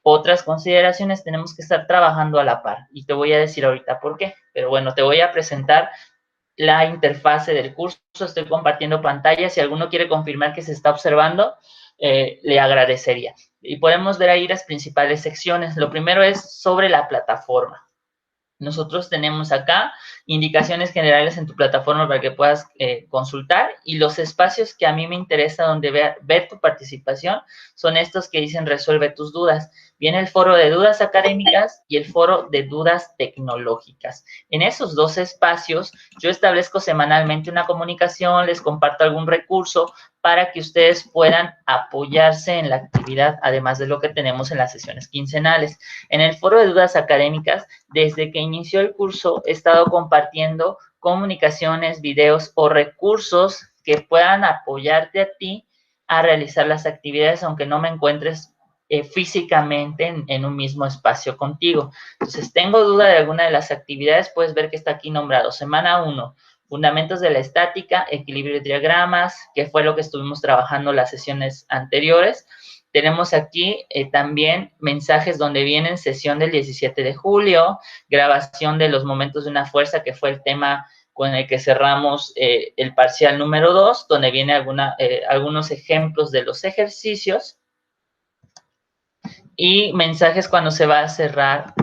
Otras consideraciones, tenemos que estar trabajando a la par, y te voy a decir ahorita por qué, pero bueno, te voy a presentar la interfase del curso. Estoy compartiendo pantalla. Si alguno quiere confirmar que se está observando, le agradecería. Y podemos ver ahí las principales secciones. Lo primero es sobre la plataforma. Nosotros tenemos acá indicaciones generales en tu plataforma para que puedas consultar, y los espacios que a mí me interesa donde ver tu participación son estos que dicen resuelve tus dudas. Viene el foro de dudas académicas y el foro de dudas tecnológicas. En esos dos espacios yo establezco semanalmente una comunicación, les comparto algún recurso para que ustedes puedan apoyarse en la actividad, además de lo que tenemos en las sesiones quincenales. En el foro de dudas académicas, desde que inició el curso, he estado compartiendo comunicaciones, videos o recursos que puedan apoyarte a ti a realizar las actividades, aunque no me encuentres físicamente en un mismo espacio contigo. Entonces, tengo duda de alguna de las actividades, puedes ver que está aquí nombrado. Semana 1, fundamentos de la estática, equilibrio de diagramas, que fue lo que estuvimos trabajando las sesiones anteriores. Tenemos aquí también mensajes donde vienen sesión del 17 de julio, grabación de los momentos de una fuerza, que fue el tema con el que cerramos el parcial número 2, donde viene algunos ejemplos de los ejercicios, y mensajes cuando se va a cerrar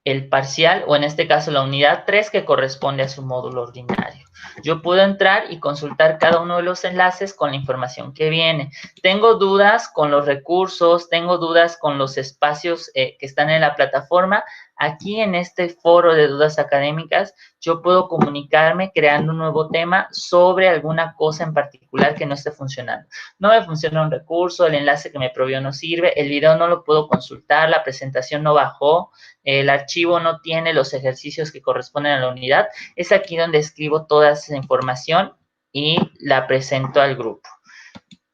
el parcial, o en este caso la unidad 3, que corresponde a su módulo ordinario. Yo puedo entrar y consultar cada uno de los enlaces con la información que viene. Tengo dudas con los recursos, tengo dudas con los espacios que están en la plataforma. Aquí en este foro de dudas académicas, yo puedo comunicarme creando un nuevo tema sobre alguna cosa en particular que no esté funcionando. No me funciona un recurso, el enlace que me proveyó no sirve, el video no lo puedo consultar, la presentación no bajó, el archivo no tiene los ejercicios que corresponden a la unidad. Es aquí donde escribo toda esa información y la presento al grupo.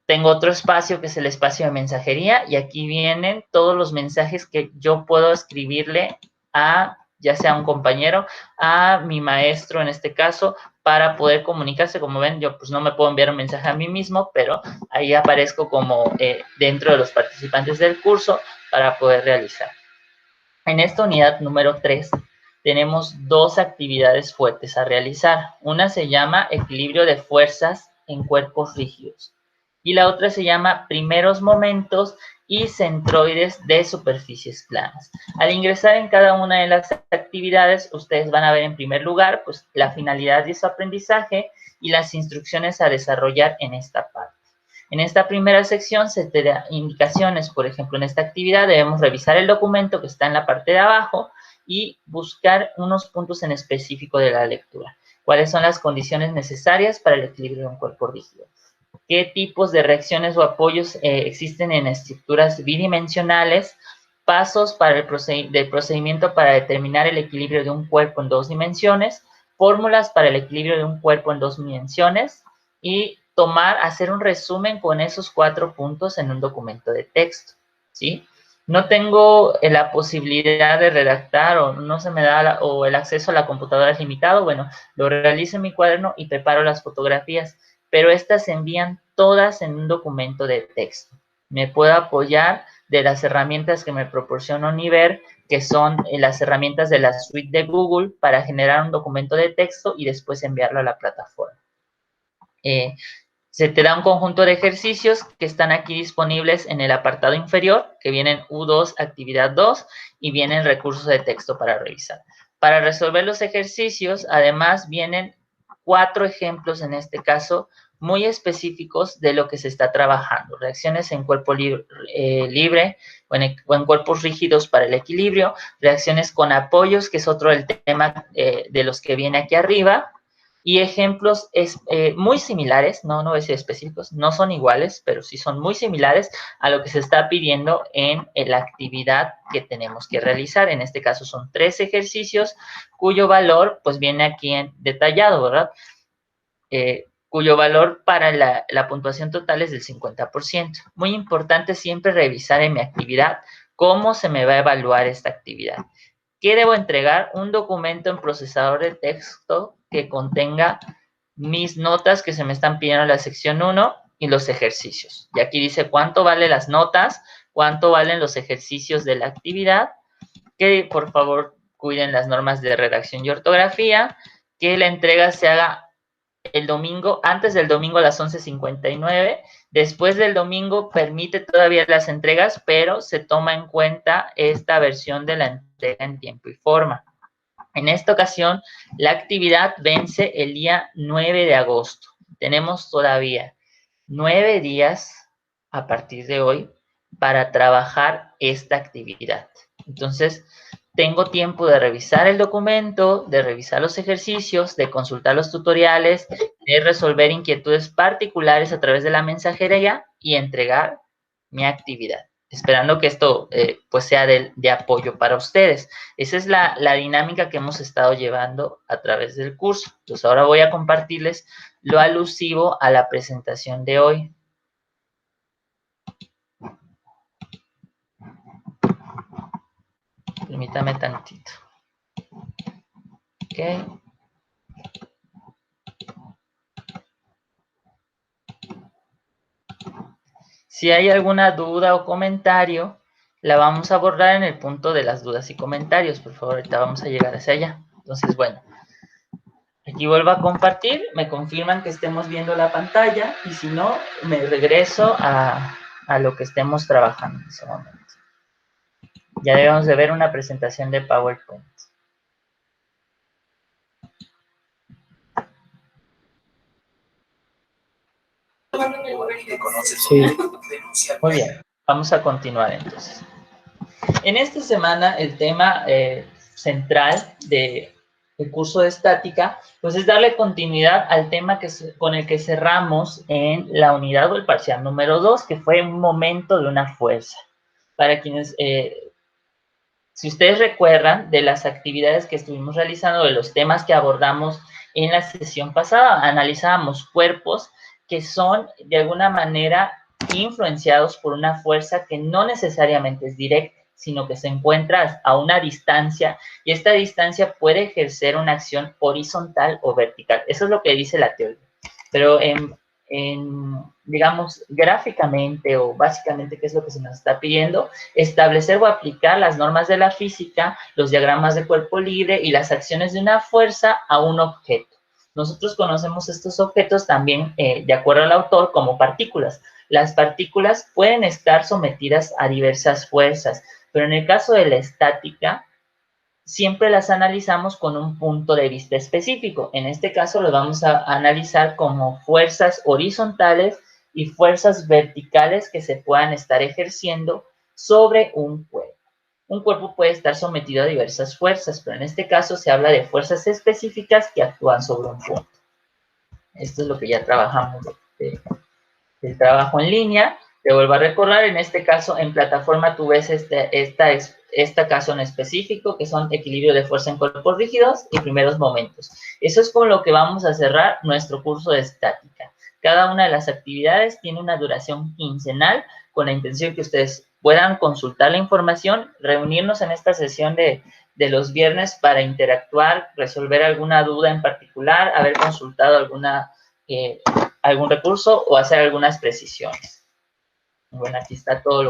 Tengo otro espacio que es el espacio de mensajería, y aquí vienen todos los mensajes que yo puedo escribirle a, ya sea un compañero, a mi maestro en este caso, para poder comunicarse. Como ven, yo pues no me puedo enviar un mensaje a mí mismo, pero ahí aparezco como dentro de los participantes del curso para poder realizar. En esta unidad número 3 tenemos dos actividades fuertes a realizar. Una se llama equilibrio de fuerzas en cuerpos rígidos y la otra se llama primeros momentos y centroides de superficies planas. Al ingresar en cada una de las actividades, ustedes van a ver en primer lugar pues la finalidad de su aprendizaje y las instrucciones a desarrollar en esta parte. En esta primera sección se te da indicaciones. Por ejemplo, en esta actividad debemos revisar el documento que está en la parte de abajo y buscar unos puntos en específico de la lectura. ¿Cuáles son las condiciones necesarias para el equilibrio de un cuerpo rígido? ¿Qué tipos de reacciones o apoyos existen en estructuras bidimensionales? Pasos para del procedimiento para determinar el equilibrio de un cuerpo en dos dimensiones, fórmulas para el equilibrio de un cuerpo en dos dimensiones, y hacer un resumen con esos 4 puntos en un documento de texto, ¿sí? No tengo la posibilidad de redactar, o no se me da o el acceso a la computadora es limitado. Bueno, lo realizo en mi cuaderno y preparo las fotografías, pero estas se envían todas en un documento de texto. Me puedo apoyar de las herramientas que me proporciona Univer, que son las herramientas de la suite de Google, para generar un documento de texto y después enviarlo a la plataforma. Se te da un conjunto de ejercicios que están aquí disponibles en el apartado inferior, que vienen U2, actividad 2, y vienen recursos de texto para revisar. Para resolver los ejercicios, además, vienen 4 ejemplos, en este caso, muy específicos de lo que se está trabajando. Reacciones en cuerpo libre o en cuerpos rígidos para el equilibrio, reacciones con apoyos, que es otro del tema de los que viene aquí arriba, y ejemplos muy similares, no voy a decir específicos, no son iguales, pero sí son muy similares a lo que se está pidiendo en la actividad que tenemos que realizar. En este caso son 3 ejercicios, cuyo valor pues viene aquí detallado, ¿verdad? Cuyo valor para la puntuación total es del 50%. Muy importante siempre revisar en mi actividad cómo se me va a evaluar esta actividad. ¿Qué debo entregar? Un documento en procesador de texto que contenga mis notas que se me están pidiendo en la sección 1 y los ejercicios. Y aquí dice cuánto vale las notas, cuánto valen los ejercicios de la actividad, que por favor cuiden las normas de redacción y ortografía, que la entrega se haga el domingo, antes del domingo a las 11:59, después del domingo permite todavía las entregas, pero se toma en cuenta esta versión de la entrega en tiempo y forma. En esta ocasión, la actividad vence el día 9 de agosto. Tenemos todavía 9 días a partir de hoy para trabajar esta actividad. Entonces, tengo tiempo de revisar el documento, de revisar los ejercicios, de consultar los tutoriales, de resolver inquietudes particulares a través de la mensajería y entregar mi actividad, esperando que esto pues sea de apoyo para ustedes. Esa es la dinámica que hemos estado llevando a través del curso. Entonces, ahora voy a compartirles lo alusivo a la presentación de hoy. Permítame tantito. Ok. Si hay alguna duda o comentario, la vamos a abordar en el punto de las dudas y comentarios. Por favor, ahorita vamos a llegar hacia allá. Entonces, bueno, aquí vuelvo a compartir. Me confirman que estemos viendo la pantalla y si no, me regreso a lo que estemos trabajando en ese momento. Ya debemos de ver una presentación de PowerPoint. Sí. Muy bien, vamos a continuar entonces. En esta semana el tema central del curso de estática pues es darle continuidad al tema con el que cerramos en la unidad o el parcial número 2, que fue un momento de una fuerza. Para quienes, si ustedes recuerdan de las actividades que estuvimos realizando, de los temas que abordamos en la sesión pasada, analizábamos cuerpos que son de alguna manera influenciados por una fuerza que no necesariamente es directa, sino que se encuentra a una distancia y esta distancia puede ejercer una acción horizontal o vertical. Eso es lo que dice la teoría. Pero digamos, gráficamente o básicamente, ¿qué es lo que se nos está pidiendo? Establecer o aplicar las normas de la física, los diagramas de cuerpo libre y las acciones de una fuerza a un objeto. Nosotros conocemos estos objetos también, de acuerdo al autor, como partículas. Las partículas pueden estar sometidas a diversas fuerzas, pero en el caso de la estática, siempre las analizamos con un punto de vista específico. En este caso lo vamos a analizar como fuerzas horizontales y fuerzas verticales que se puedan estar ejerciendo sobre un cuerpo. Un cuerpo puede estar sometido a diversas fuerzas, pero en este caso se habla de fuerzas específicas que actúan sobre un punto. Esto es lo que ya trabajamos del trabajo en línea. Te vuelvo a recordar, en este caso, en plataforma tú ves este caso en específico, que son equilibrio de fuerza en cuerpos rígidos y primeros momentos. Eso es con lo que vamos a cerrar nuestro curso de estática. Cada una de las actividades tiene una duración quincenal, con la intención que ustedes puedan consultar la información, reunirnos en esta sesión de los viernes para interactuar, resolver alguna duda en particular, haber consultado algún recurso o hacer algunas precisiones. Bueno, aquí está todo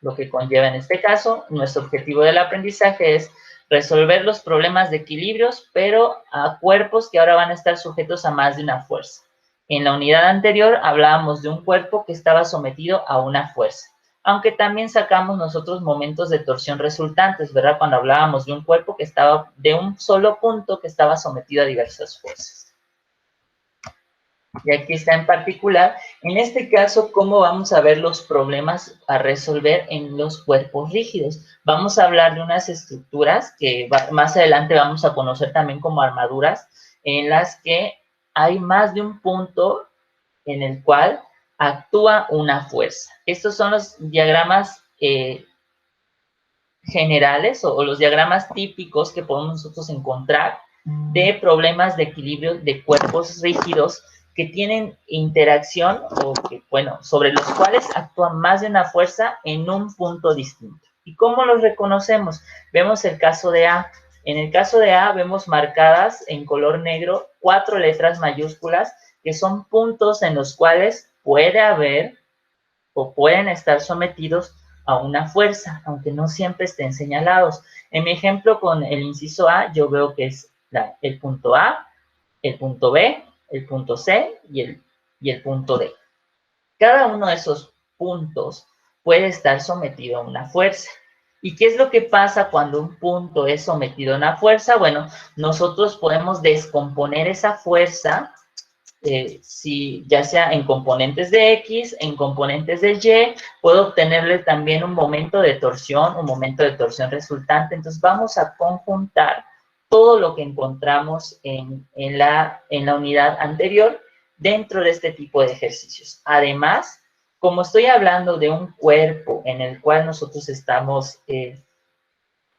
lo que conlleva en este caso. Nuestro objetivo del aprendizaje es resolver los problemas de equilibrios, pero a cuerpos que ahora van a estar sujetos a más de una fuerza. En la unidad anterior hablábamos de un cuerpo que estaba sometido a una fuerza, aunque también sacamos nosotros momentos de torsión resultantes, ¿verdad? Cuando hablábamos de un cuerpo que estaba de un solo punto que estaba sometido a diversas fuerzas. Y aquí está en particular, en este caso, cómo vamos a ver los problemas a resolver en los cuerpos rígidos. Vamos a hablar de unas estructuras que más adelante vamos a conocer también como armaduras, en las que hay más de un punto en el cual actúa una fuerza. Estos son los diagramas generales o los diagramas típicos que podemos nosotros encontrar de problemas de equilibrio de cuerpos rígidos que tienen interacción o que, bueno, sobre los cuales actúa más de una fuerza en un punto distinto. ¿Y cómo los reconocemos? Vemos el caso de A. En el caso de A vemos marcadas en color negro 4 letras mayúsculas que son puntos en los cuales puede haber o pueden estar sometidos a una fuerza, aunque no siempre estén señalados. En mi ejemplo con el inciso A, yo veo que es el punto A, el punto B, el punto C y el punto D. Cada uno de esos puntos puede estar sometido a una fuerza. ¿Y qué es lo que pasa cuando un punto es sometido a una fuerza? Bueno, nosotros podemos descomponer esa fuerza, si ya sea en componentes de X, en componentes de Y, puedo obtenerle también un momento de torsión resultante. Entonces vamos a conjuntar todo lo que encontramos en la unidad anterior dentro de este tipo de ejercicios. Además, como estoy hablando de un cuerpo en el cual nosotros estamos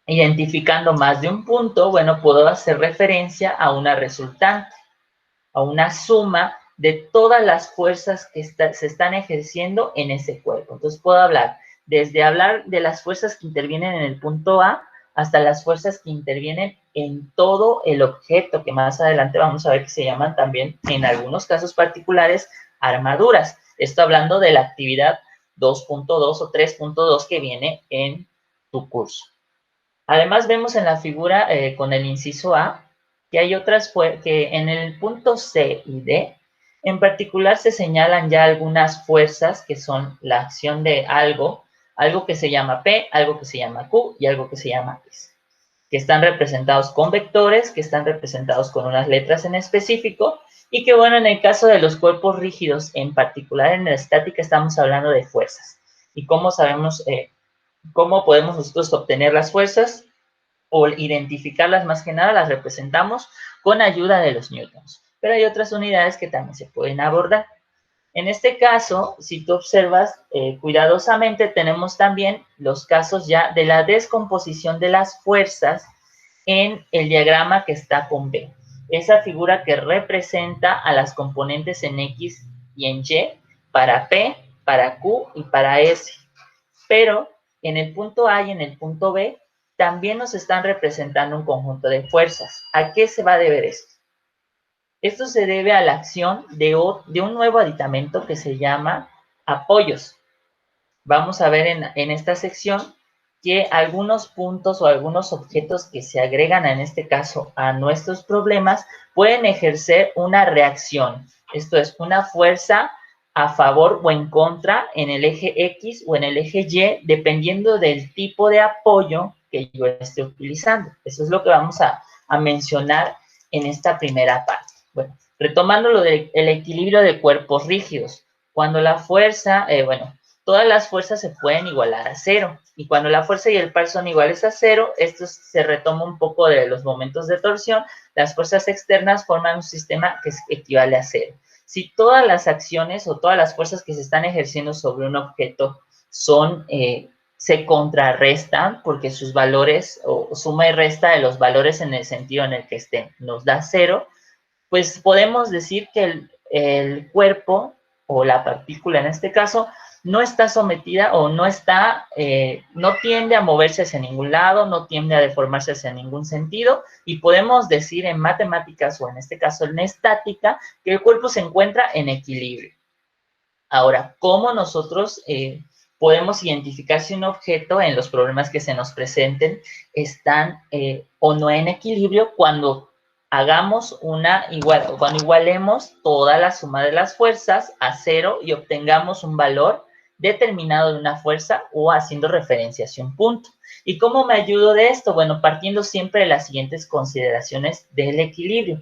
identificando más de un punto, bueno, puedo hacer referencia a una resultante, a una suma de todas las fuerzas que se están ejerciendo en ese cuerpo. Entonces puedo hablar de las fuerzas que intervienen en el punto A hasta las fuerzas que intervienen en todo el objeto, que más adelante vamos a ver que se llaman también, en algunos casos particulares, armaduras. Esto hablando de la actividad 2.2 o 3.2 que viene en tu curso. Además vemos en la figura con el inciso A que hay otras, que en el punto C y D, en particular se señalan ya algunas fuerzas que son la acción de algo que se llama P, algo que se llama Q y algo que se llama S, que están representados con vectores, que están representados con unas letras en específico, y que bueno, en el caso de los cuerpos rígidos, en particular en la estática, estamos hablando de fuerzas. ¿Y cómo sabemos, cómo podemos nosotros obtener las fuerzas? O identificarlas más que nada, las representamos con ayuda de los newtons. Pero hay otras unidades que también se pueden abordar. En este caso, si tú observas cuidadosamente, tenemos también los casos ya de la descomposición de las fuerzas en el diagrama que está con B. Esa figura que representa a las componentes en X y en Y para P, para Q y para S. Pero en el punto A y en el punto B también nos están representando un conjunto de fuerzas. ¿A qué se va a deber esto? Esto se debe a la acción de un nuevo aditamento que se llama apoyos. Vamos a ver en esta sección que algunos puntos o algunos objetos que se agregan en este caso a nuestros problemas pueden ejercer una reacción. Esto es una fuerza a favor o en contra en el eje X o en el eje Y, dependiendo del tipo de apoyo que yo esté utilizando. Eso es lo que vamos a mencionar en esta primera parte. Bueno, retomando lo del equilibrio de cuerpos rígidos. Cuando la fuerza, todas las fuerzas se pueden igualar a cero. Y cuando la fuerza y el par son iguales a cero, esto se retoma un poco de los momentos de torsión. Las fuerzas externas forman un sistema que equivale a cero. Si todas las acciones o todas las fuerzas que se están ejerciendo sobre un objeto se contrarrestan porque sus valores, o suma y resta de los valores en el sentido en el que estén, nos da cero, pues podemos decir que el cuerpo o la partícula en este caso no está sometida o no tiende a moverse hacia ningún lado, no tiende a deformarse hacia ningún sentido, y podemos decir en matemáticas o en este caso en estática que el cuerpo se encuentra en equilibrio. Ahora, ¿cómo nosotros podemos identificar si un objeto en los problemas que se nos presenten están o no en equilibrio cuando cuando igualemos toda la suma de las fuerzas a cero y obtengamos un valor determinado de una fuerza o haciendo referencia hacia un punto? ¿Y cómo me ayudo de esto? Bueno, partiendo siempre de las siguientes consideraciones del equilibrio.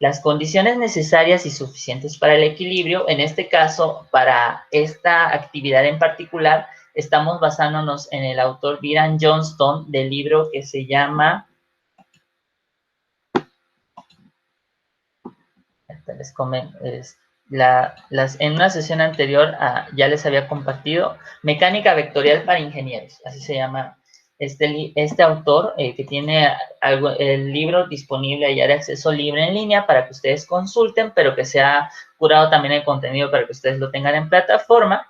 Las condiciones necesarias y suficientes para el equilibrio, en este caso, para esta actividad en particular, estamos basándonos en el autor Byron Johnston del libro que se llama, en una sesión anterior ya les había compartido, Mecánica Vectorial para Ingenieros, así se llama este autor, que tiene el libro disponible ya de acceso libre en línea para que ustedes consulten, pero que se ha curado también el contenido para que ustedes lo tengan en plataforma.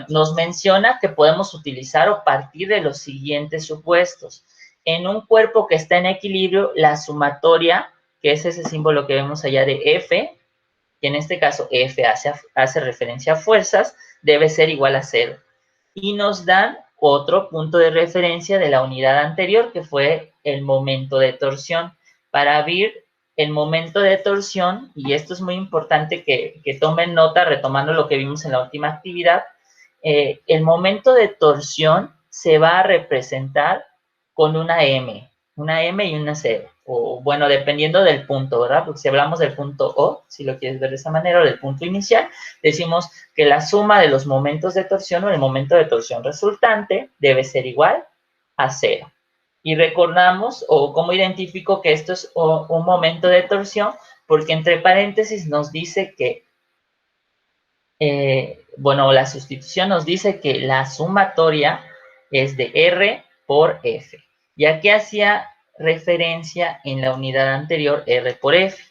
Nos menciona que podemos utilizar o partir de los siguientes supuestos. En un cuerpo que está en equilibrio, la sumatoria, que es ese símbolo que vemos allá de F, que en este caso F hace referencia a fuerzas, debe ser igual a cero. y nos dan otro punto de referencia de la unidad anterior, que fue el momento de torsión. Para ver el momento de torsión, y esto es muy importante que tomen nota, retomando lo que vimos en la última actividad, el momento de torsión se va a representar con una M y una 0, o bueno, dependiendo del punto, ¿verdad? Porque si hablamos del punto O, si lo quieres ver de esa manera, o del punto inicial, decimos que la suma de los momentos de torsión o el momento de torsión resultante debe ser igual a 0. Y recordamos, o cómo identifico que esto es un momento de torsión, porque entre paréntesis nos dice que, bueno, la sustitución nos dice que la sumatoria es de R por F. ¿Y a qué hacía referencia en la unidad anterior R por F?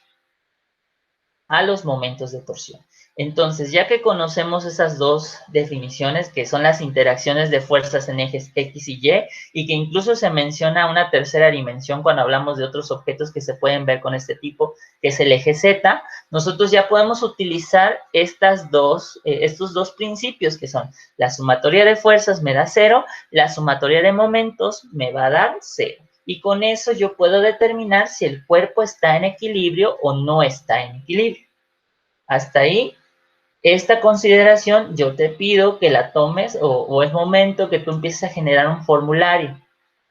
A los momentos de torsión. Entonces, ya que conocemos esas dos definiciones, que son las interacciones de fuerzas en ejes X y Y que incluso se menciona una tercera dimensión cuando hablamos de otros objetos que se pueden ver con este tipo, que es el eje Z, nosotros ya podemos utilizar estos dos principios, que son la sumatoria de fuerzas me da 0, la sumatoria de momentos me va a dar 0. Y con eso yo puedo determinar si el cuerpo está en equilibrio o no está en equilibrio. Hasta ahí, esta consideración yo te pido que la tomes o es momento que tú empieces a generar un formulario.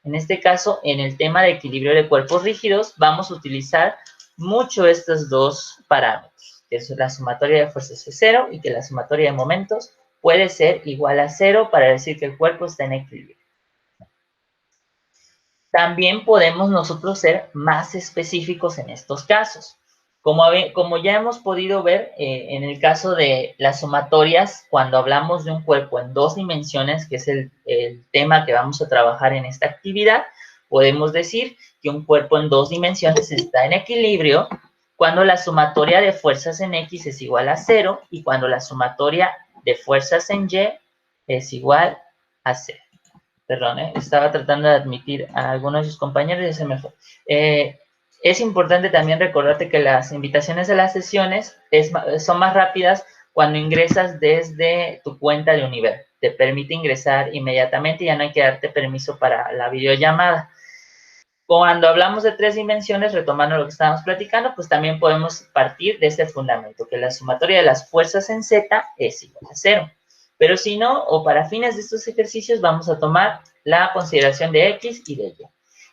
En este caso, en el tema de equilibrio de cuerpos rígidos, vamos a utilizar mucho estos dos parámetros, que es la sumatoria de fuerzas es 0 y que la sumatoria de momentos puede ser igual a 0 para decir que el cuerpo está en equilibrio. También podemos nosotros ser más específicos en estos casos. Como ya hemos podido ver en el caso de las sumatorias, cuando hablamos de un cuerpo en dos dimensiones, que es el tema que vamos a trabajar en esta actividad, podemos decir que un cuerpo en dos dimensiones está en equilibrio cuando la sumatoria de fuerzas en X es igual a 0 y cuando la sumatoria de fuerzas en Y es igual a 0. Perdón, estaba tratando de admitir a algunos de sus compañeros y se me fue. Es importante también recordarte que las invitaciones a las sesiones son más rápidas cuando ingresas desde tu cuenta de Univer. Te permite ingresar inmediatamente y ya no hay que darte permiso para la videollamada. Cuando hablamos de tres dimensiones, retomando lo que estábamos platicando, pues también podemos partir de este fundamento, que la sumatoria de las fuerzas en Z es igual a 0. Pero si no, o para fines de estos ejercicios, vamos a tomar la consideración de X y de Y.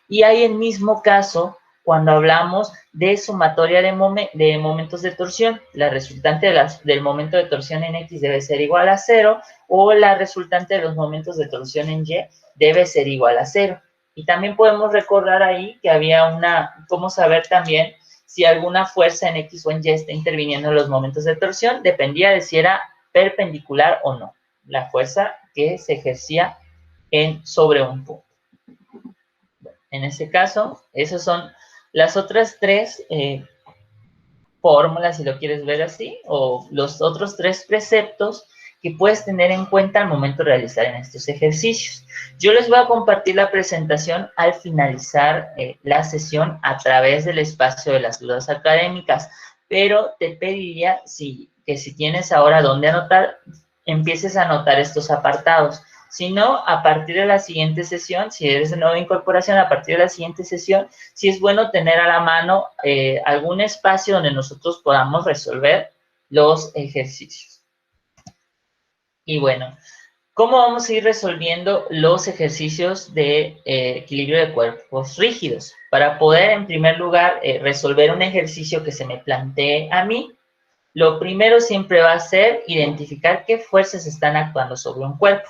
Y hay el mismo caso cuando hablamos de sumatoria de momentos de torsión. La resultante del momento de torsión en X debe ser igual a 0, o la resultante de los momentos de torsión en Y debe ser igual a 0. Y también podemos recordar ahí que había cómo saber también si alguna fuerza en X o en Y está interviniendo en los momentos de torsión, dependía de si era perpendicular o no, la fuerza que se ejercía sobre un punto. En este caso, esas son las otras tres fórmulas, si lo quieres ver así, o los otros tres preceptos que puedes tener en cuenta al momento de realizar en estos ejercicios. Yo les voy a compartir la presentación al finalizar la sesión a través del espacio de las dudas académicas, pero te pediría que si tienes ahora dónde anotar, empieces a anotar estos apartados. Si no, a partir de la siguiente sesión, si eres de nueva incorporación, a partir de la siguiente sesión, sí es bueno tener a la mano algún espacio donde nosotros podamos resolver los ejercicios. Y bueno, ¿cómo vamos a ir resolviendo los ejercicios de equilibrio de cuerpos rígidos? Para poder, en primer lugar, resolver un ejercicio que se me plantee a mí, lo primero siempre va a ser identificar qué fuerzas están actuando sobre un cuerpo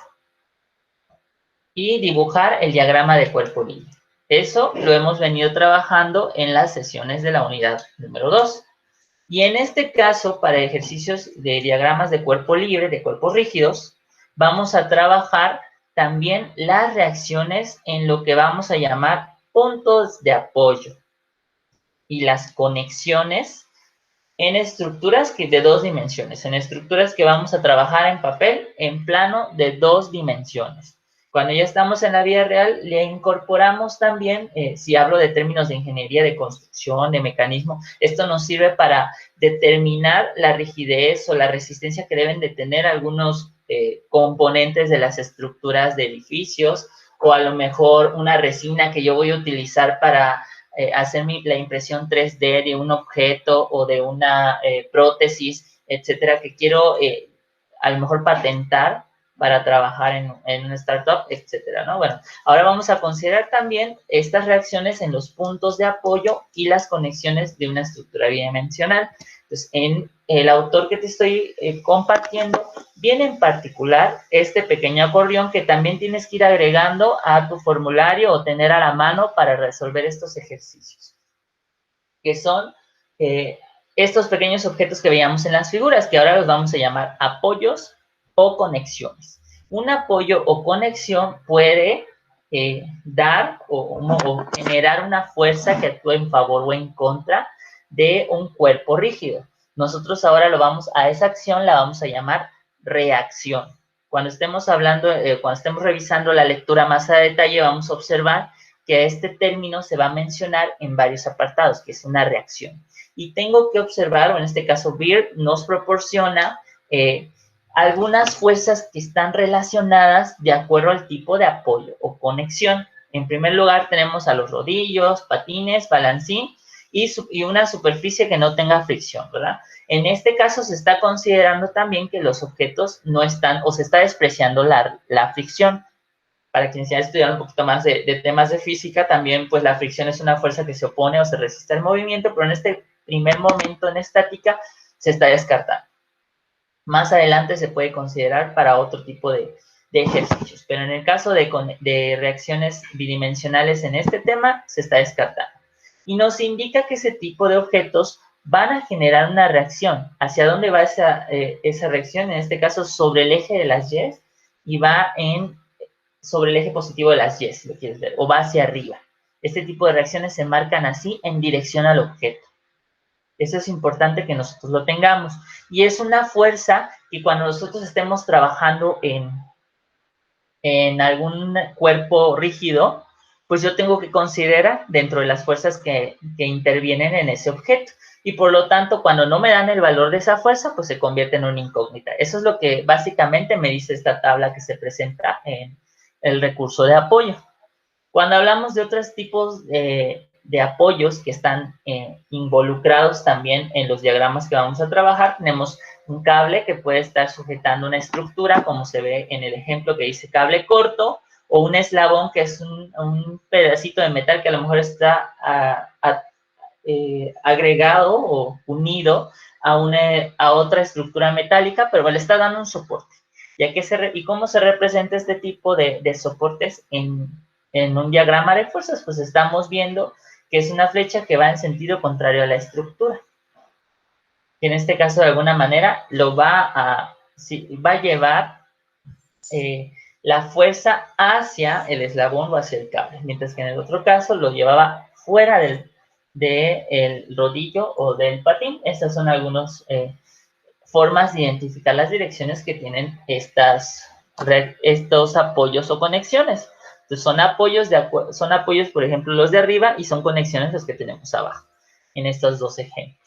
y dibujar el diagrama de cuerpo libre. Eso lo hemos venido trabajando en las sesiones de la unidad número 2. Y en este caso, para ejercicios de diagramas de cuerpo libre, de cuerpos rígidos, vamos a trabajar también las reacciones en lo que vamos a llamar puntos de apoyo y las conexiones en estructuras de dos dimensiones, en estructuras que vamos a trabajar en papel en plano de dos dimensiones. Cuando ya estamos en la vida real, le incorporamos también, si hablo de términos de ingeniería, de construcción, de mecanismo, esto nos sirve para determinar la rigidez o la resistencia que deben de tener algunos componentes de las estructuras de edificios, o a lo mejor una resina que yo voy a utilizar para hacer la impresión 3D de un objeto o de una prótesis, etcétera, que quiero a lo mejor patentar para trabajar en una startup, etcétera, ¿no? Bueno, ahora vamos a considerar también estas reacciones en los puntos de apoyo y las conexiones de una estructura bidimensional. Entonces, en el autor que te estoy compartiendo, viene en particular este pequeño acordeón que también tienes que ir agregando a tu formulario o tener a la mano para resolver estos ejercicios, que son estos pequeños objetos que veíamos en las figuras, que ahora los vamos a llamar apoyos o conexiones. Un apoyo o conexión puede dar o generar una fuerza que actúe en favor o en contra de un cuerpo rígido. Nosotros ahora a esa acción la vamos a llamar reacción. Cuando estemos hablando, cuando estemos revisando la lectura más a detalle, vamos a observar que este término se va a mencionar en varios apartados, que es una reacción. Y tengo que observar, o en este caso Beer nos proporciona algunas fuerzas que están relacionadas de acuerdo al tipo de apoyo o conexión. En primer lugar tenemos a los rodillos, patines, balancín y una superficie que no tenga fricción, ¿verdad? En este caso se está considerando también que los objetos no están, o se está despreciando la fricción. Para quienes ya estudian un poquito más de temas de física, también pues la fricción es una fuerza que se opone o se resiste al movimiento, pero en este primer momento en estática se está descartando. Más adelante se puede considerar para otro tipo de ejercicios, pero en el caso de reacciones bidimensionales en este tema se está descartando. Y nos indica que ese tipo de objetos van a generar una reacción. ¿Hacia dónde va esa reacción? En este caso sobre el eje de las Y, y va sobre el eje positivo de las Y, si lo quieres ver, o va hacia arriba. Este tipo de reacciones se marcan así en dirección al objeto. Eso es importante que nosotros lo tengamos. Y es una fuerza que cuando nosotros estemos trabajando en algún cuerpo rígido, pues yo tengo que considerar dentro de las fuerzas que intervienen en ese objeto. Y por lo tanto, cuando no me dan el valor de esa fuerza, pues se convierte en una incógnita. Eso es lo que básicamente me dice esta tabla que se presenta en el recurso de apoyo. Cuando hablamos de otros tipos de apoyos que están involucrados también en los diagramas que vamos a trabajar, tenemos un cable que puede estar sujetando una estructura, como se ve en el ejemplo que dice cable corto, o un eslabón que es un pedacito de metal que a lo mejor está agregado o unido a otra estructura metálica, pero le está dando un soporte. ¿Y cómo se representa este tipo de soportes en un diagrama de fuerzas? Pues estamos viendo que es una flecha que va en sentido contrario a la estructura. Que en este caso, de alguna manera, va a llevar la fuerza hacia el eslabón o hacia el cable, mientras que en el otro caso lo llevaba fuera del rodillo o del patín. Estas son algunas formas de identificar las direcciones que tienen estos apoyos o conexiones. Entonces, son apoyos, por ejemplo, los de arriba, y son conexiones los que tenemos abajo, en estos dos ejemplos.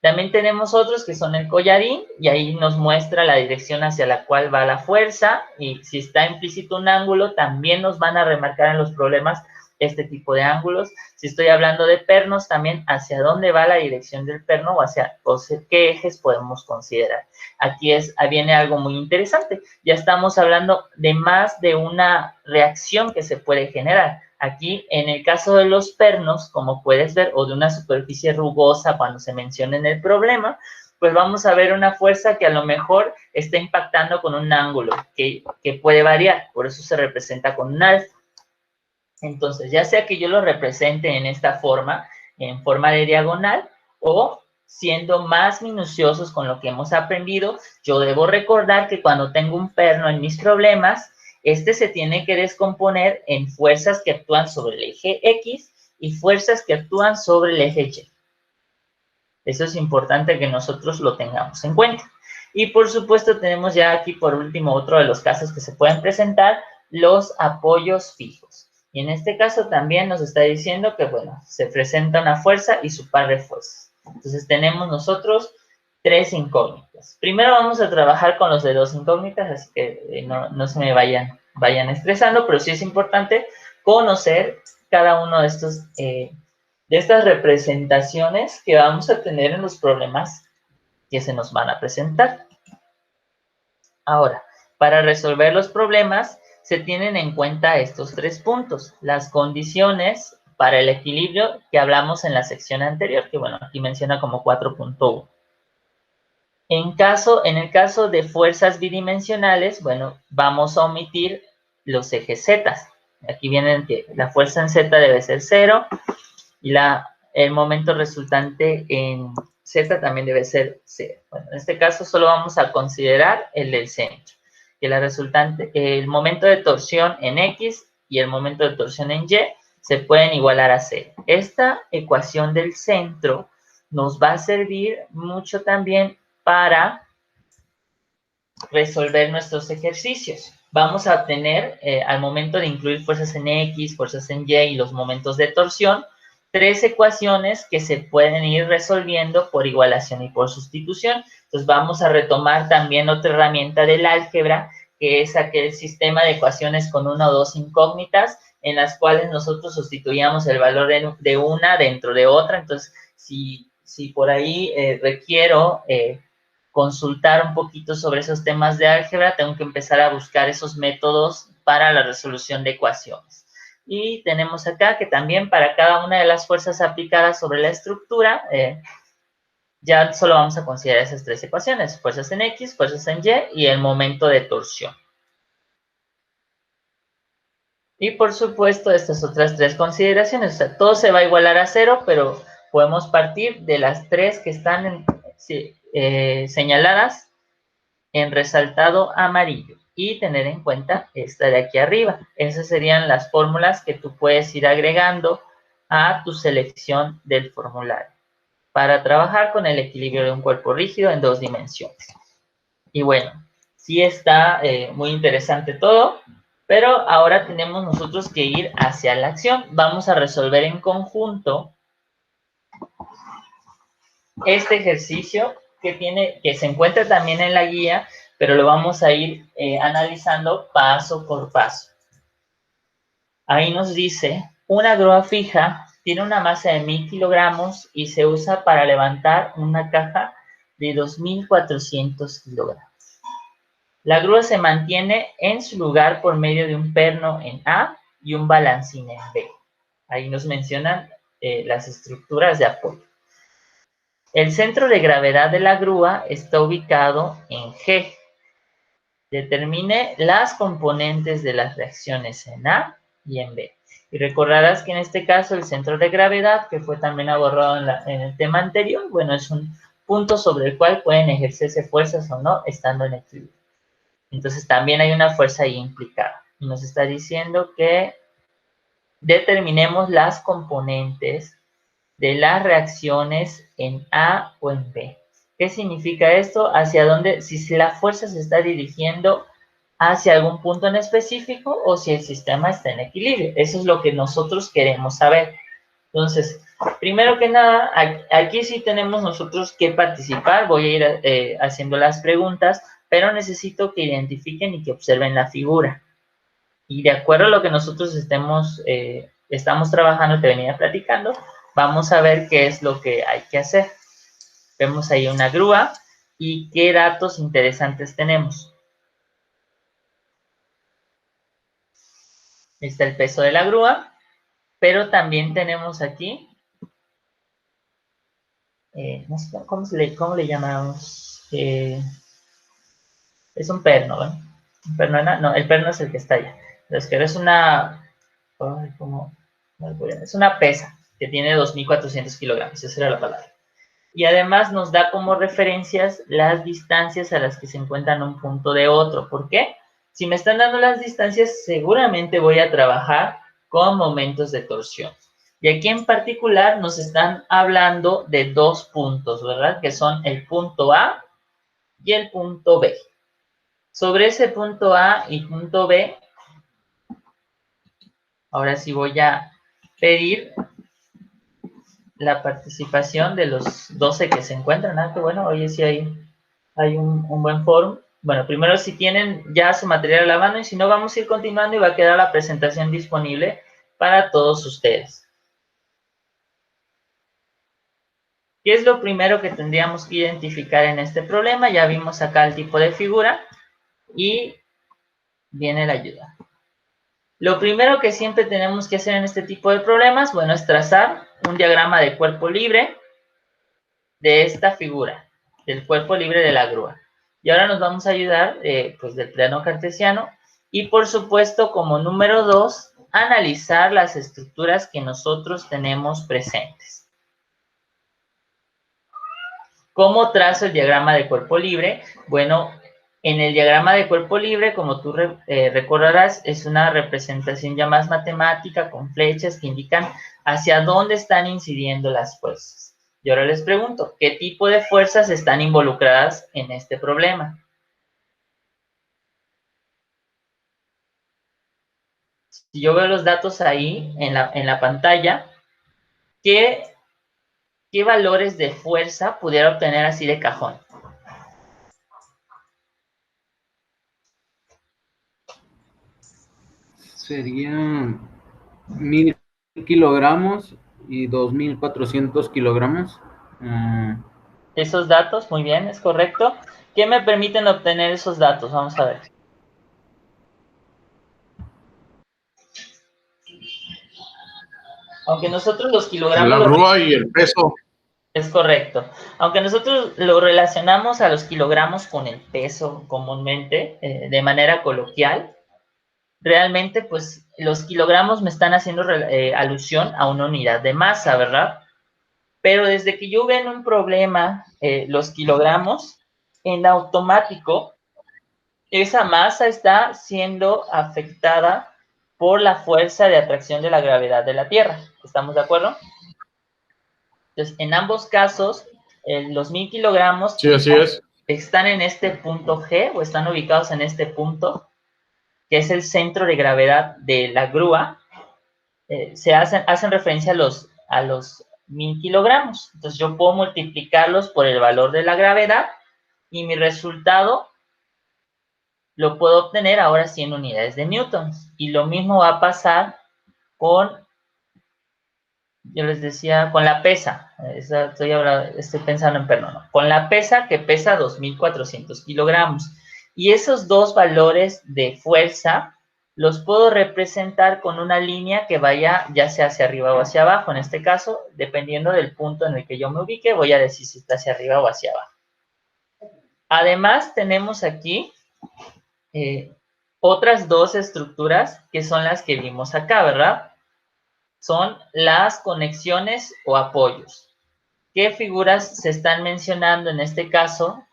También tenemos otros que son el collarín, y ahí nos muestra la dirección hacia la cual va la fuerza, y si está implícito un ángulo, también nos van a remarcar en los problemas este tipo de ángulos. Si estoy hablando de pernos, también hacia dónde va la dirección del perno o qué ejes podemos considerar. Aquí viene algo muy interesante. Ya estamos hablando de más de una reacción que se puede generar. Aquí, en el caso de los pernos, como puedes ver, o de una superficie rugosa cuando se menciona en el problema, pues vamos a ver una fuerza que a lo mejor está impactando con un ángulo que puede variar, por eso se representa con un alfa. Entonces, ya sea que yo lo represente en esta forma, en forma de diagonal, o siendo más minuciosos con lo que hemos aprendido, yo debo recordar que cuando tengo un perno en mis problemas, este se tiene que descomponer en fuerzas que actúan sobre el eje X y fuerzas que actúan sobre el eje Y. Eso es importante que nosotros lo tengamos en cuenta. Y por supuesto tenemos ya aquí por último otro de los casos que se pueden presentar, los apoyos fijos. Y en este caso también nos está diciendo que, bueno, se presenta una fuerza y su par de fuerzas. Entonces tenemos nosotros tres incógnitas. Primero vamos a trabajar con los de dos incógnitas, así que no se me vayan estresando, pero sí es importante conocer cada uno de estos, de estas representaciones que vamos a tener en los problemas que se nos van a presentar. Ahora, para resolver los problemas, se tienen en cuenta estos tres puntos. Las condiciones para el equilibrio que hablamos en la sección anterior, que bueno, aquí menciona como 4.1. En el caso de fuerzas bidimensionales, bueno, vamos a omitir los ejes Z. Aquí vienen que la fuerza en Z debe ser 0 y el momento resultante en Z también debe ser 0. Bueno, en este caso solo vamos a considerar el del centro, que la resultante, el momento de torsión en X y el momento de torsión en Y se pueden igualar a 0. Esta ecuación del centro nos va a servir mucho también para resolver nuestros ejercicios. Vamos a obtener, al momento de incluir fuerzas en X, fuerzas en Y y los momentos de torsión, tres ecuaciones que se pueden ir resolviendo por igualación y por sustitución. Entonces vamos a retomar también otra herramienta del álgebra, que es aquel sistema de ecuaciones con una o dos incógnitas, en las cuales nosotros sustituíamos el valor de una dentro de otra. Entonces, si por ahí requiero consultar un poquito sobre esos temas de álgebra, tengo que empezar a buscar esos métodos para la resolución de ecuaciones. Y tenemos acá que también para cada una de las fuerzas aplicadas sobre la estructura, ya solo vamos a considerar esas tres ecuaciones, fuerzas en X, fuerzas en Y y el momento de torsión. Y por supuesto, estas otras tres consideraciones, o sea, todo se va a igualar a 0, pero podemos partir de las tres que están señaladas en resaltado amarillo y tener en cuenta esta de aquí arriba. Esas serían las fórmulas que tú puedes ir agregando a tu selección del formulario para trabajar con el equilibrio de un cuerpo rígido en dos dimensiones. Y bueno, sí está muy interesante todo, pero ahora tenemos nosotros que ir hacia la acción. Vamos a resolver en conjunto este ejercicio que se encuentra también en la guía, pero lo vamos a ir analizando paso por paso. Ahí nos dice, una grúa fija tiene una masa de 1000 kilogramos y se usa para levantar una caja de 2400 kilogramos. La grúa se mantiene en su lugar por medio de un perno en A y un balancín en B. Ahí nos mencionan las estructuras de apoyo. El centro de gravedad de la grúa está ubicado en G. Determine las componentes de las reacciones en A y en B. Y recordarás que en este caso el centro de gravedad, que fue también abordado en el tema anterior, bueno, es un punto sobre el cual pueden ejercerse fuerzas o no estando en equilibrio. Entonces también hay una fuerza ahí implicada. Y nos está diciendo que determinemos las componentes de las reacciones en A o en B. ¿Qué significa esto? Hacia dónde, si la fuerza se está dirigiendo hacia algún punto en específico o si el sistema está en equilibrio. Eso es lo que nosotros queremos saber. Entonces, primero que nada, aquí sí tenemos nosotros que participar. Voy a ir haciendo las preguntas, pero necesito que identifiquen y que observen la figura. Y de acuerdo a lo que nosotros estamos trabajando, te venía platicando, vamos a ver qué es lo que hay que hacer. Vemos ahí una grúa y qué datos interesantes tenemos. Está el peso de la grúa, pero también tenemos aquí, no sé, ¿cómo le llamamos? Es un perno, ¿no? Un perno, no, el perno es el que está allá. Entonces, que es una, es una pesa que tiene 2400 kilogramos, esa era la palabra. Y además nos da como referencias las distancias a las que se encuentran un punto de otro. ¿Por qué? Si me están dando las distancias, seguramente voy a trabajar con momentos de torsión. Y aquí en particular nos están hablando de dos puntos, ¿verdad? Que son el punto A y el punto B. Sobre ese punto A y punto B, ahora sí voy a pedir la participación de los 12 que se encuentran. Ah, qué bueno, oye, sí hay un buen foro. Bueno, primero si tienen ya su material a la mano y si no vamos a ir continuando y va a quedar la presentación disponible para todos ustedes. ¿Qué es lo primero que tendríamos que identificar en este problema? Ya vimos acá el tipo de figura y viene la ayuda. Lo primero que siempre tenemos que hacer en este tipo de problemas, bueno, es trazar un diagrama de cuerpo libre de esta figura, del cuerpo libre de la grúa. Y ahora nos vamos a ayudar pues del plano cartesiano y por supuesto como número 2, analizar las estructuras que nosotros tenemos presentes. ¿Cómo trazo el diagrama de cuerpo libre? Bueno, en el diagrama de cuerpo libre, como tú recordarás, es una representación ya más matemática con flechas que indican hacia dónde están incidiendo las fuerzas. Y ahora les pregunto, ¿qué tipo de fuerzas están involucradas en este problema? Si yo veo los datos ahí en la pantalla, ¿qué valores de fuerza pudiera obtener así de cajón? Serían 1000 kilogramos y 2400 kilogramos. Esos datos, muy bien, es correcto. ¿Qué me permiten obtener esos datos? Vamos a ver. Aunque nosotros los kilogramos La grúa y el peso. es correcto. Aunque nosotros lo relacionamos a los kilogramos con el peso comúnmente, de manera coloquial, realmente pues los kilogramos me están haciendo alusión a una unidad de masa, ¿verdad? Pero desde que yo veo en un problema los kilogramos, en automático esa masa está siendo afectada por la fuerza de atracción de la gravedad de la Tierra. ¿Estamos de acuerdo? Entonces, en ambos casos, los 1000 kilogramos Sí, así es. están en este punto G o están ubicados en este punto, que es el centro de gravedad de la grúa. Hacen referencia a los 1000 kilogramos. Entonces, yo puedo multiplicarlos por el valor de la gravedad y mi resultado lo puedo obtener ahora sí en unidades de newtons. Y lo mismo va a pasar con, yo les decía, con la pesa. Estoy pensando en perno, ¿no? Con la pesa que pesa 2400 kilogramos. Y esos dos valores de fuerza los puedo representar con una línea que vaya ya sea hacia arriba o hacia abajo. En este caso, dependiendo del punto en el que yo me ubique, voy a decir si está hacia arriba o hacia abajo. Además, tenemos aquí eh, otras dos estructuras que son las que vimos acá, ¿verdad? Son las conexiones o apoyos. ¿Qué figuras se están mencionando en este caso?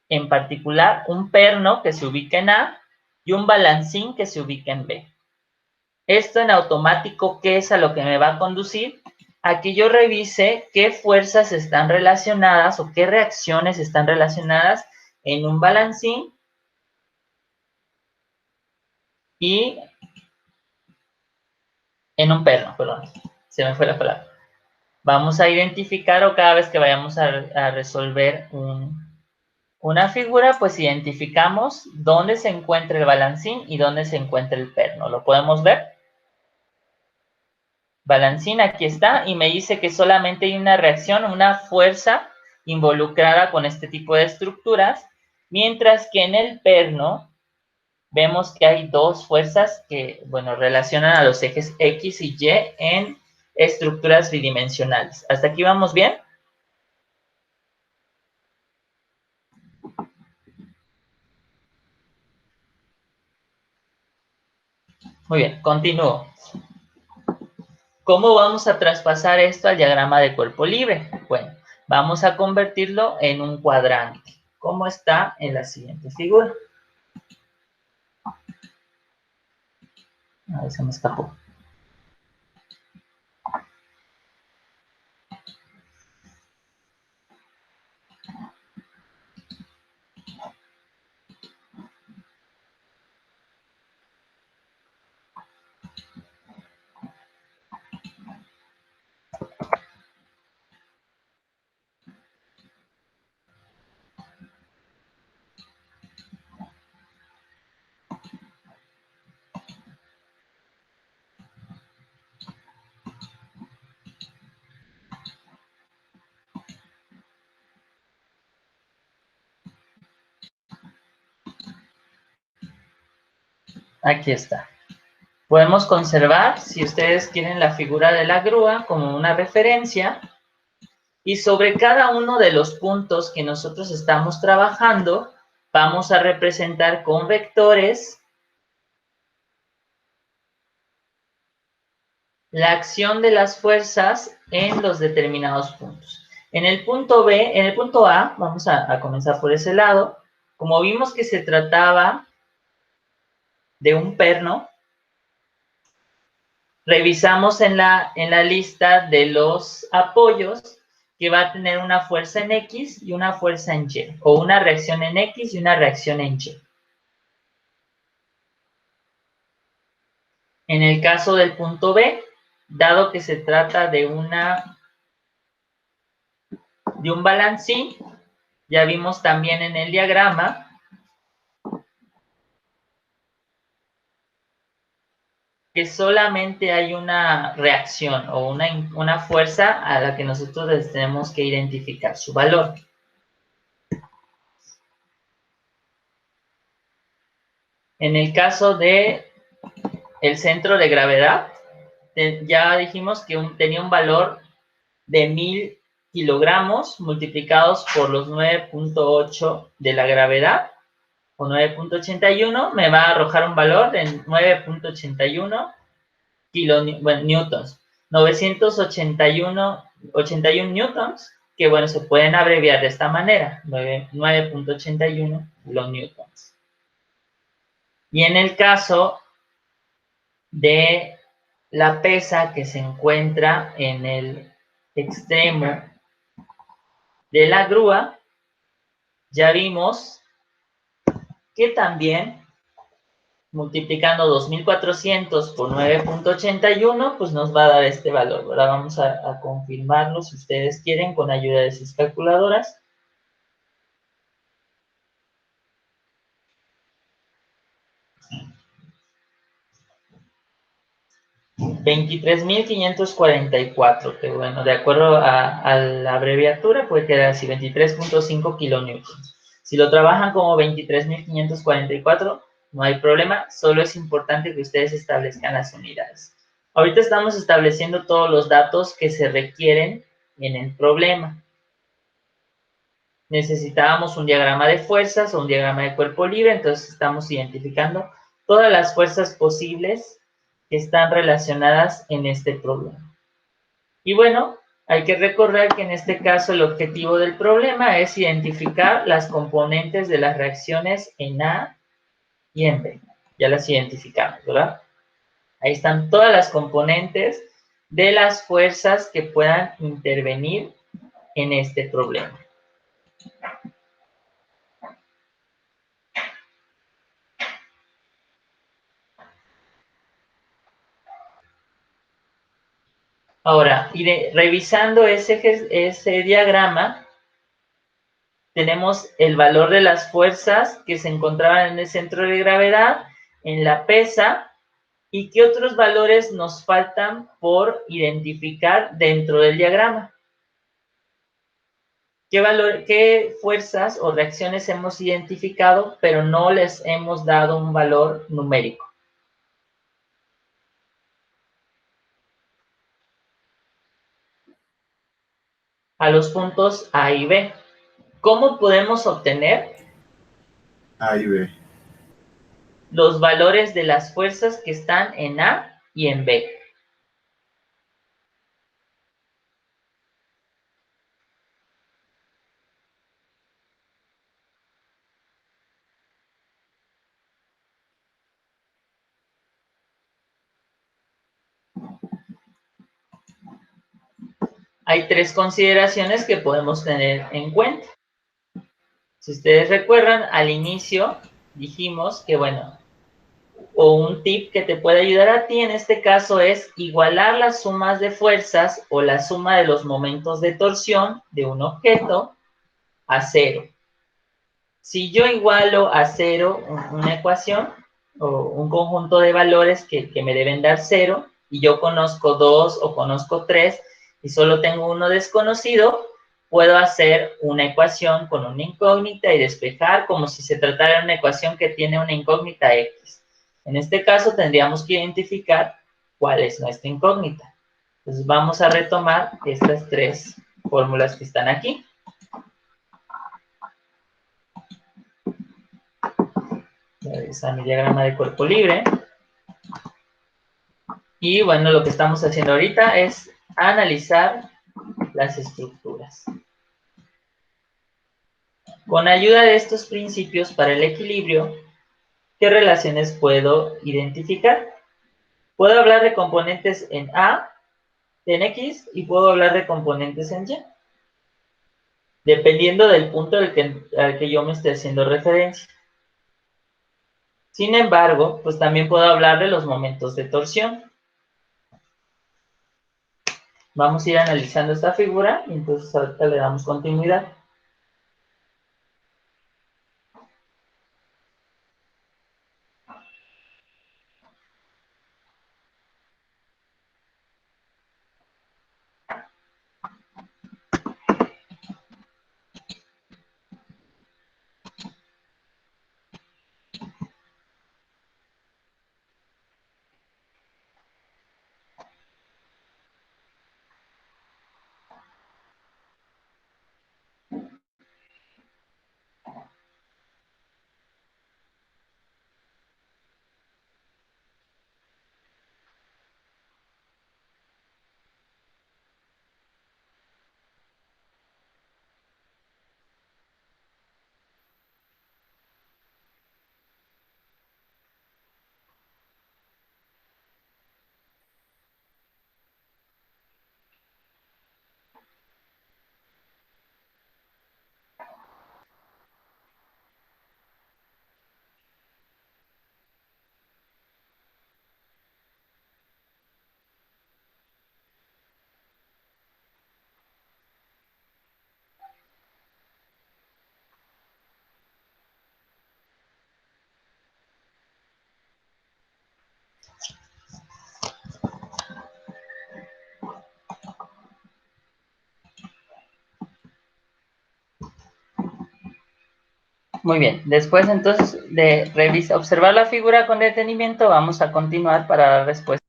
En particular, un perno que se ubica en A y un balancín que se ubica en B. Esto en automático, ¿qué es a lo que me va a conducir? A que yo revise qué fuerzas están relacionadas o qué reacciones están relacionadas en un balancín y en un perno, perdón, se me fue la palabra. Vamos a identificar o cada vez que vayamos a resolver una figura, pues identificamos dónde se encuentra el balancín y dónde se encuentra el perno. ¿Lo podemos ver? Balancín aquí está y me dice que solamente hay una reacción, una fuerza involucrada con este tipo de estructuras, mientras que en el perno vemos que hay dos fuerzas que, bueno, relacionan a los ejes X y Y en estructuras bidimensionales. ¿Hasta aquí vamos bien? Muy bien, continúo. ¿Cómo vamos a traspasar esto al diagrama de cuerpo libre? Bueno, vamos a convertirlo en un cuadrante, como está en la siguiente figura. A ver, se me escapó. Aquí está. Podemos conservar, si ustedes quieren, la figura de la grúa como una referencia. Y sobre cada uno de los puntos que nosotros estamos trabajando, vamos a representar con vectores la acción de las fuerzas en los determinados puntos. En el punto B, en el punto A, vamos a comenzar por ese lado. Como vimos que se trataba de un perno, revisamos en la lista de los apoyos que va a tener una fuerza en X y una fuerza en Y, o una reacción en X y una reacción en Y. En el caso del punto B, dado que se trata de un balancín, ya vimos también en el diagrama que solamente hay una reacción o una fuerza a la que nosotros les tenemos que identificar su valor. En el caso de el centro de gravedad, ya dijimos que tenía un valor de 1000 kilogramos multiplicados por los 9.8 de la gravedad, o 9.81, me va a arrojar un valor de 9.81 kilonewtons. 981 newtons, que bueno, se pueden abreviar de esta manera, 9.81 kilonewtons. Y en el caso de la pesa que se encuentra en el extremo de la grúa, ya vimos que también multiplicando 2400 por 9.81, pues nos va a dar este valor. Ahora vamos a confirmarlo, si ustedes quieren, con ayuda de sus calculadoras. $23,544, que bueno, de acuerdo a la abreviatura puede quedar así, 23.5 kilonewtons. Si lo trabajan como 23,544, no hay problema, solo es importante que ustedes establezcan las unidades. Ahorita estamos estableciendo todos los datos que se requieren en el problema. Necesitábamos un diagrama de fuerzas o un diagrama de cuerpo libre, entonces estamos identificando todas las fuerzas posibles que están relacionadas en este problema. Y bueno, hay que recordar que en este caso el objetivo del problema es identificar las componentes de las reacciones en A y en B. Ya las identificamos, ¿verdad? Ahí están todas las componentes de las fuerzas que puedan intervenir en este problema. Ahora, revisando ese diagrama, tenemos el valor de las fuerzas que se encontraban en el centro de gravedad, en la pesa, y qué otros valores nos faltan por identificar dentro del diagrama. ¿Qué fuerzas o reacciones hemos identificado, pero no les hemos dado un valor numérico? A los puntos A y B. ¿Cómo podemos obtener A y B los valores de las fuerzas que están en A y en B? Hay tres consideraciones que podemos tener en cuenta. Si ustedes recuerdan, al inicio dijimos que, bueno, o un tip que te puede ayudar a ti en este caso es igualar las sumas de fuerzas o la suma de los momentos de torsión de un objeto a cero. Si yo igualo a cero una ecuación o un conjunto de valores que me deben dar cero, y yo conozco 2 o conozco 3 y solo tengo uno desconocido, puedo hacer una ecuación con una incógnita y despejar como si se tratara de una ecuación que tiene una incógnita X. En este caso tendríamos que identificar cuál es nuestra incógnita. Entonces vamos a retomar estas tres fórmulas que están aquí. Voy a revisar mi diagrama de cuerpo libre. Y bueno, lo que estamos haciendo ahorita es analizar las estructuras. Con ayuda de estos principios para el equilibrio, ¿qué relaciones puedo identificar? Puedo hablar de componentes en A, en X, y puedo hablar de componentes en Y, dependiendo del punto al que yo me esté haciendo referencia. Sin embargo, pues también puedo hablar de los momentos de torsión. Vamos a ir analizando esta figura y entonces ahorita le damos continuidad. Muy bien, después entonces de observar la figura con detenimiento, vamos a continuar para dar respuesta.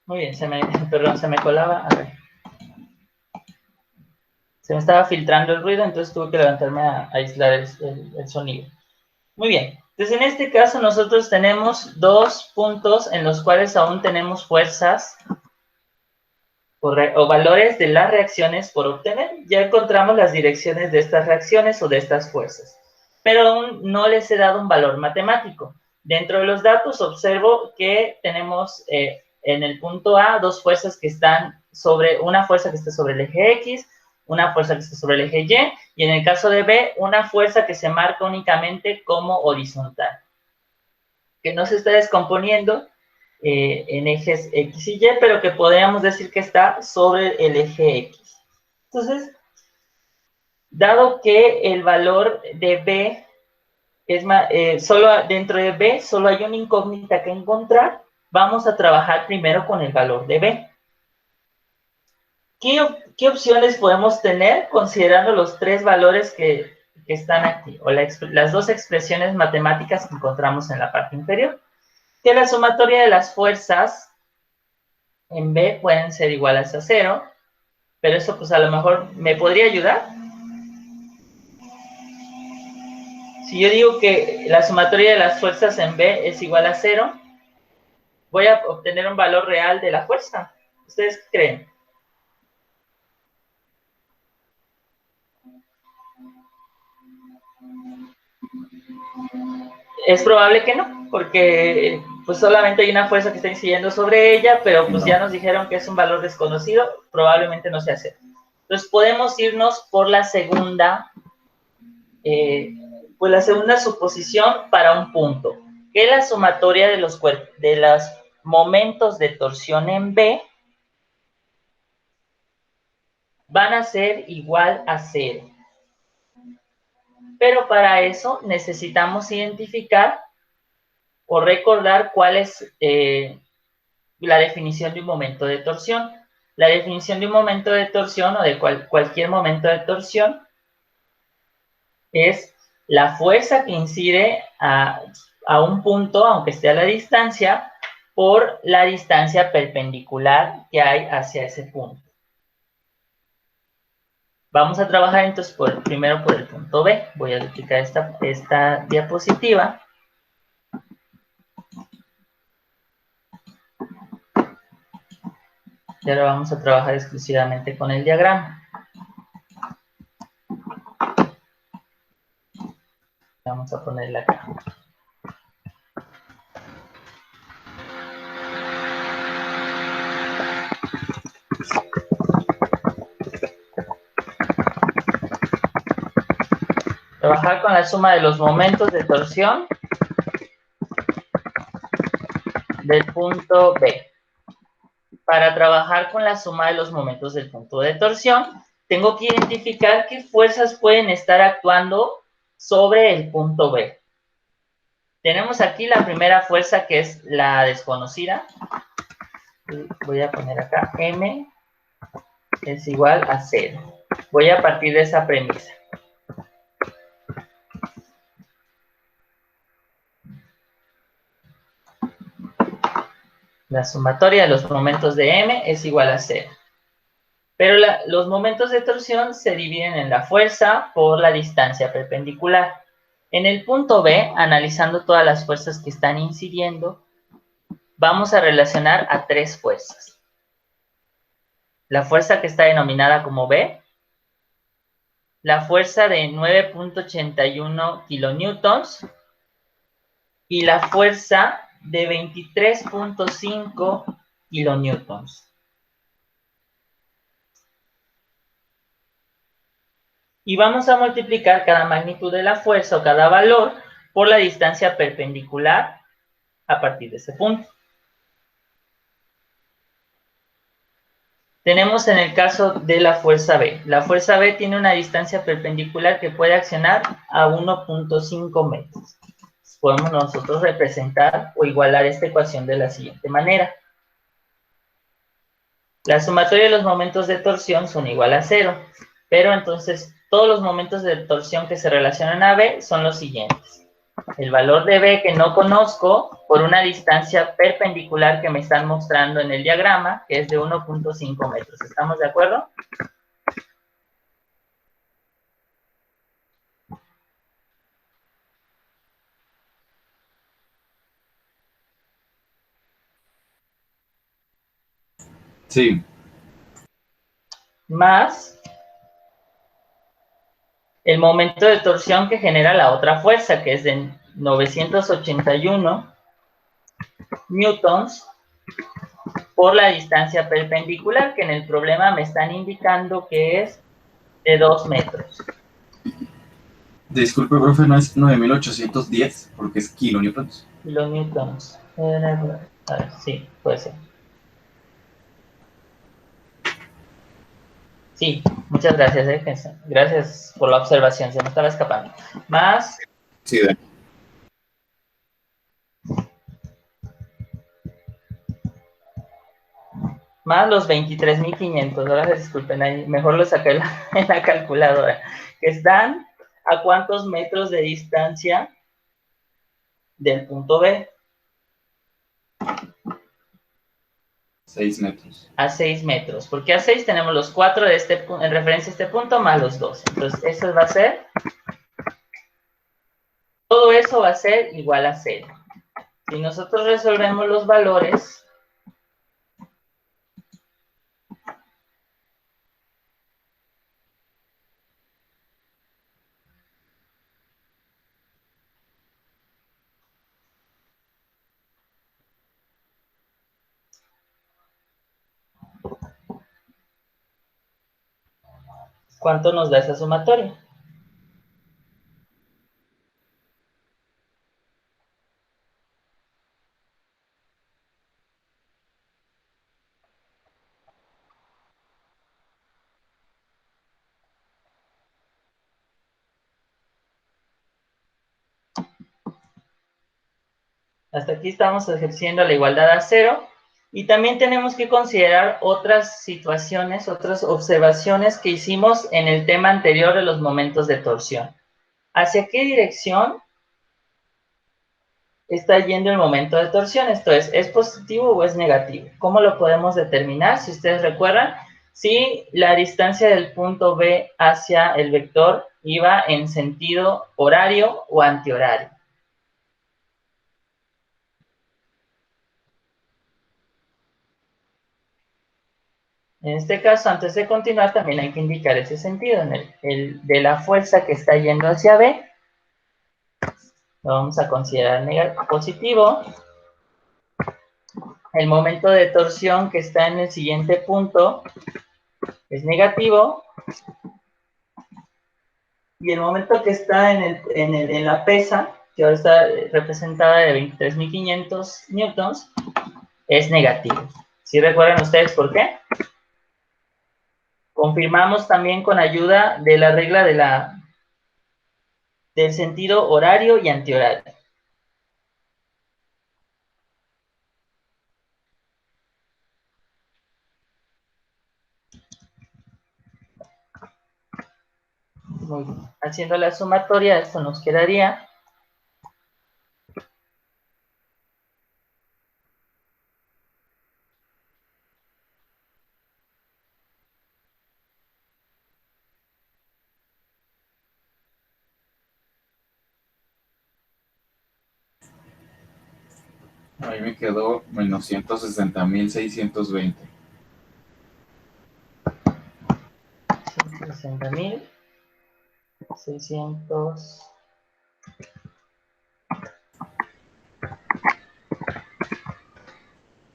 Muy bien, perdón, se me colaba. A ver. Se me estaba filtrando el ruido, entonces tuve que levantarme a aislar el sonido. Muy bien, entonces en este caso nosotros tenemos dos puntos en los cuales aún tenemos fuerzas o valores de las reacciones por obtener. Ya encontramos las direcciones de estas reacciones o de estas fuerzas, pero aún no les he dado un valor matemático. Dentro de los datos observo que tenemos en el punto A dos fuerzas que están sobre, una fuerza que está sobre el eje X, una fuerza que está sobre el eje Y, y en el caso de B, una fuerza que se marca únicamente como horizontal, que no se está descomponiendo en ejes X y Y, pero que podríamos decir que está sobre el eje X. Entonces, dado que el valor de B solo dentro de B solo hay una incógnita que encontrar, vamos a trabajar primero con el valor de B. ¿Qué opciones podemos tener considerando los tres valores que están aquí, o las dos expresiones matemáticas que encontramos en la parte inferior? Que la sumatoria de las fuerzas en B pueden ser iguales a 0, pero eso pues a lo mejor me podría ayudar. Si yo digo que la sumatoria de las fuerzas en B es igual a 0, voy a obtener un valor real de la fuerza. ¿Ustedes creen? Es probable que no, porque pues solamente hay una fuerza que está incidiendo sobre ella, pero pues ya nos dijeron que es un valor desconocido, probablemente no sea 0. Entonces podemos irnos por la segunda, suposición para un punto, que la sumatoria de los momentos de torsión en B van a ser igual a 0. Pero para eso necesitamos identificar o recordar cuál es la definición de un momento de torsión. La definición de un momento de torsión o de cualquier momento de torsión es la fuerza que incide a un punto, aunque esté a la distancia, por la distancia perpendicular que hay hacia ese punto. Vamos a trabajar entonces primero por el punto B. Voy a duplicar esta diapositiva. Y ahora vamos a trabajar exclusivamente con el diagrama. Vamos a ponerla acá. Trabajar con la suma de los momentos de torsión del punto B. Para trabajar con la suma de los momentos del punto de torsión, tengo que identificar qué fuerzas pueden estar actuando sobre el punto B. Tenemos aquí la primera fuerza, que es la desconocida. Voy a poner acá M es igual a 0. Voy a partir de esa premisa. La sumatoria de los momentos de M es igual a 0. Pero los momentos de torsión se dividen en la fuerza por la distancia perpendicular. En el punto B, analizando todas las fuerzas que están incidiendo, vamos a relacionar a 3 fuerzas. La fuerza que está denominada como B, la fuerza de 9.81 kilonewtons y la fuerza de 23.5 kilonewtons. Y vamos a multiplicar cada magnitud de la fuerza o cada valor por la distancia perpendicular a partir de ese punto. Tenemos en el caso de la fuerza B. La fuerza B tiene una distancia perpendicular que puede accionar a 1.5 metros. Podemos nosotros representar o igualar esta ecuación de la siguiente manera. La sumatoria de los momentos de torsión son igual a 0, pero entonces todos los momentos de torsión que se relacionan a B son los siguientes. El valor de B que no conozco por una distancia perpendicular que me están mostrando en el diagrama, que es de 1.5 metros. ¿Estamos de acuerdo? Sí. Más el momento de torsión que genera la otra fuerza, que es de 981 newtons por la distancia perpendicular, que en el problema me están indicando que es de 2 metros. Disculpe, profe, no es 9810 porque es kilonewtons. Kilonewtons. A ver, sí, puede ser. Sí, muchas gracias. Gracias por la observación, se me estaba escapando. Más Sí, Dani. los 23.500. Ahora disculpen, ahí mejor lo saqué en la calculadora. Que están a cuántos metros de distancia del punto B. 6 metros. A 6 metros. Porque a 6 tenemos los 4 de en referencia a este punto más los 2. Entonces, eso va a ser. Todo eso va a ser igual a 0. Si nosotros resolvemos los valores, ¿cuánto nos da esa sumatoria? Hasta aquí estamos ejerciendo la igualdad a cero. Y también tenemos que considerar otras situaciones, otras observaciones que hicimos en el tema anterior de los momentos de torsión. ¿Hacia qué dirección está yendo el momento de torsión? Esto ¿es positivo o es negativo? ¿Cómo lo podemos determinar? Si ustedes recuerdan, si la distancia del punto B hacia el vector iba en sentido horario o antihorario. En este caso, antes de continuar, también hay que indicar ese sentido, en el de la fuerza que está yendo hacia B, lo vamos a considerar positivo. El momento de torsión que está en el siguiente punto es negativo. Y el momento que está en la pesa, que ahora está representada de 23.500 newtons, es negativo. ¿Sí recuerdan ustedes por qué? Confirmamos también con ayuda de la regla del sentido horario y antihorario. Muy bien. Haciendo la sumatoria, esto nos quedaría A mí me quedó menos 160.620. 160.600.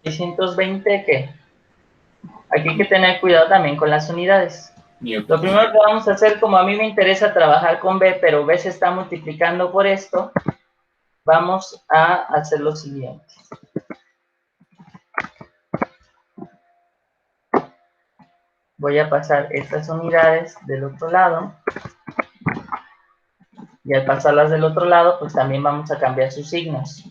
¿620 qué? Aquí hay que tener cuidado también con las unidades. Newton. Lo primero que vamos a hacer, como a mí me interesa trabajar con B, pero B se está multiplicando por esto, vamos a hacer lo siguiente. Voy a pasar estas unidades del otro lado. Y al pasarlas del otro lado, pues también vamos a cambiar sus signos.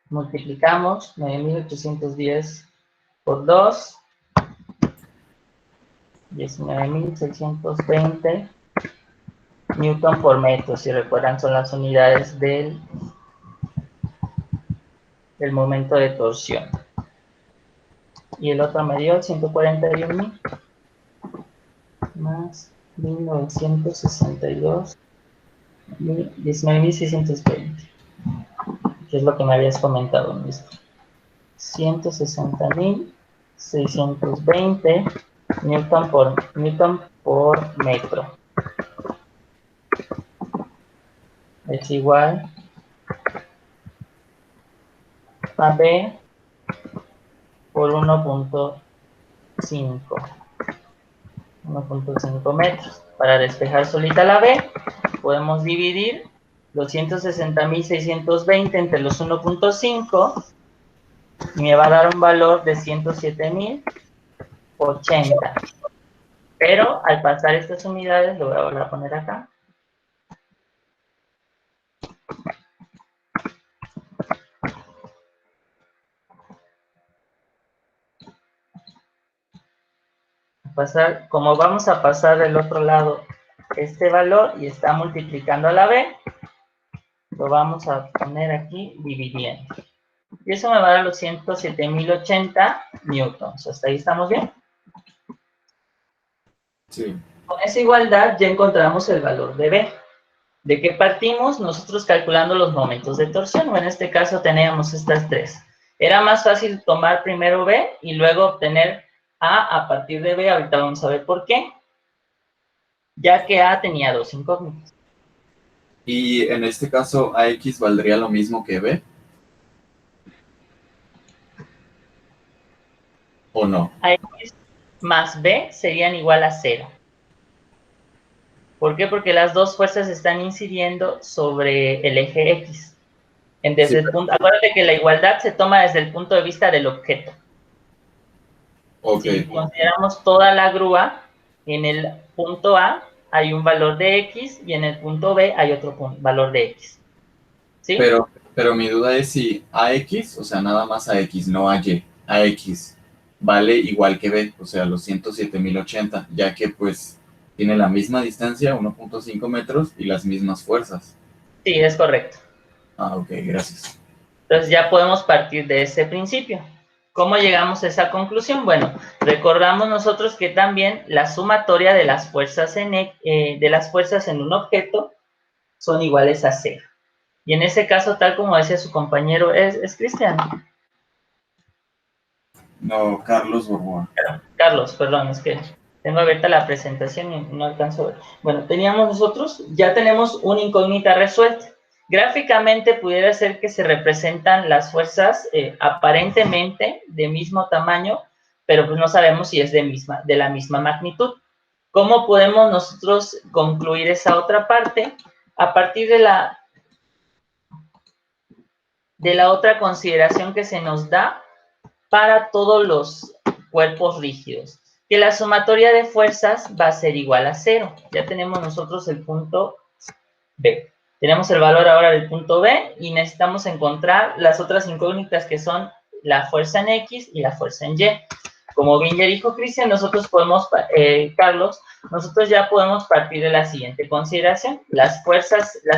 Multiplicamos 9.810 por 2. 19.620 newton por metro. Si recuerdan, son las unidades del momento de torsión. Y el otro me dio 141.000 más 1962 y 19.620, que es lo que me habías comentado mismo. 160.620 newton por metro. Es igual a B por 1.5 metros. Para despejar solita la B, podemos dividir los 160.620 entre los 1.5 y me va a dar un valor de 107.080. Pero al pasar estas unidades, lo voy a volver a poner acá. Como vamos a pasar del otro lado este valor y está multiplicando a la B, lo vamos a poner aquí dividiendo. Y eso me va a dar los 107.080 newtons. ¿Hasta ahí estamos bien? Sí. Con esa igualdad ya encontramos el valor de B. ¿De qué partimos? Nosotros calculando los momentos de torsión. O en este caso teníamos estas tres. Era más fácil tomar primero B y luego obtener A partir de B. Ahorita vamos a ver por qué. Ya que A tenía dos incógnitas. Y en este caso, AX valdría lo mismo que B. ¿O no? AX más B serían igual a 0. ¿Por qué? Porque las dos fuerzas están incidiendo sobre el eje X. Acuérdate que la igualdad se toma desde el punto de vista del objeto. Ok. Si consideramos toda la grúa en el punto A hay un valor de X y en el punto B hay otro valor de X. ¿Sí? Pero mi duda es si AX, o sea, nada más AX, no AY, AX, vale igual que B, o sea, los 107.080, ya que pues tiene la misma distancia, 1.5 metros, y las mismas fuerzas. Sí, es correcto. Ah, ok, gracias. Entonces ya podemos partir de ese principio. ¿Cómo llegamos a esa conclusión? Bueno, recordamos nosotros que también la sumatoria de las fuerzas en un objeto son iguales a 0. Y en ese caso, tal como decía su compañero, es Cristian. No, Carlos Borbón. Carlos, perdón, es que tengo abierta la presentación y no alcanzo a ver. Bueno, ya tenemos una incógnita resuelta. Gráficamente pudiera ser que se representan las fuerzas aparentemente de mismo tamaño, pero pues no sabemos si es de la misma magnitud. ¿Cómo podemos nosotros concluir esa otra parte? A partir de la otra consideración que se nos da para todos los cuerpos rígidos, que la sumatoria de fuerzas va a ser igual a 0. Ya tenemos nosotros el punto B. Tenemos el valor ahora del punto B y necesitamos encontrar las otras incógnitas que son la fuerza en X y la fuerza en Y. Como bien ya dijo Cristian, Carlos, nosotros ya podemos partir de la siguiente consideración. La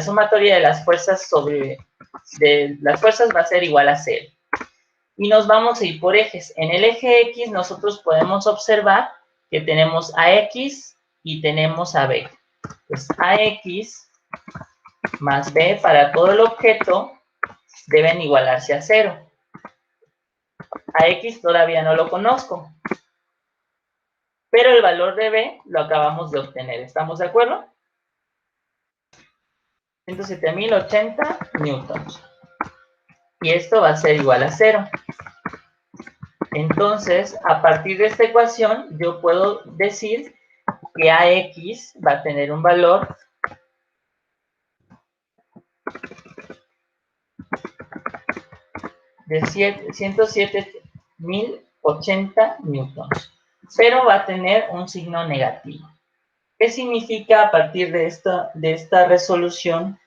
sumatoria de las fuerzas va a ser igual a 0. Y nos vamos a ir por ejes. En el eje X nosotros podemos observar que tenemos a X y tenemos a B. Pues AX más B para todo el objeto deben igualarse a 0. A X todavía no lo conozco, pero el valor de B lo acabamos de obtener. ¿Estamos de acuerdo? 107.080 newtons. Y esto va a ser igual a 0. Entonces, a partir de esta ecuación, yo puedo decir que AX va a tener un valor de 107.080 newtons, pero va a tener un signo negativo. ¿Qué significa a partir de esta resolución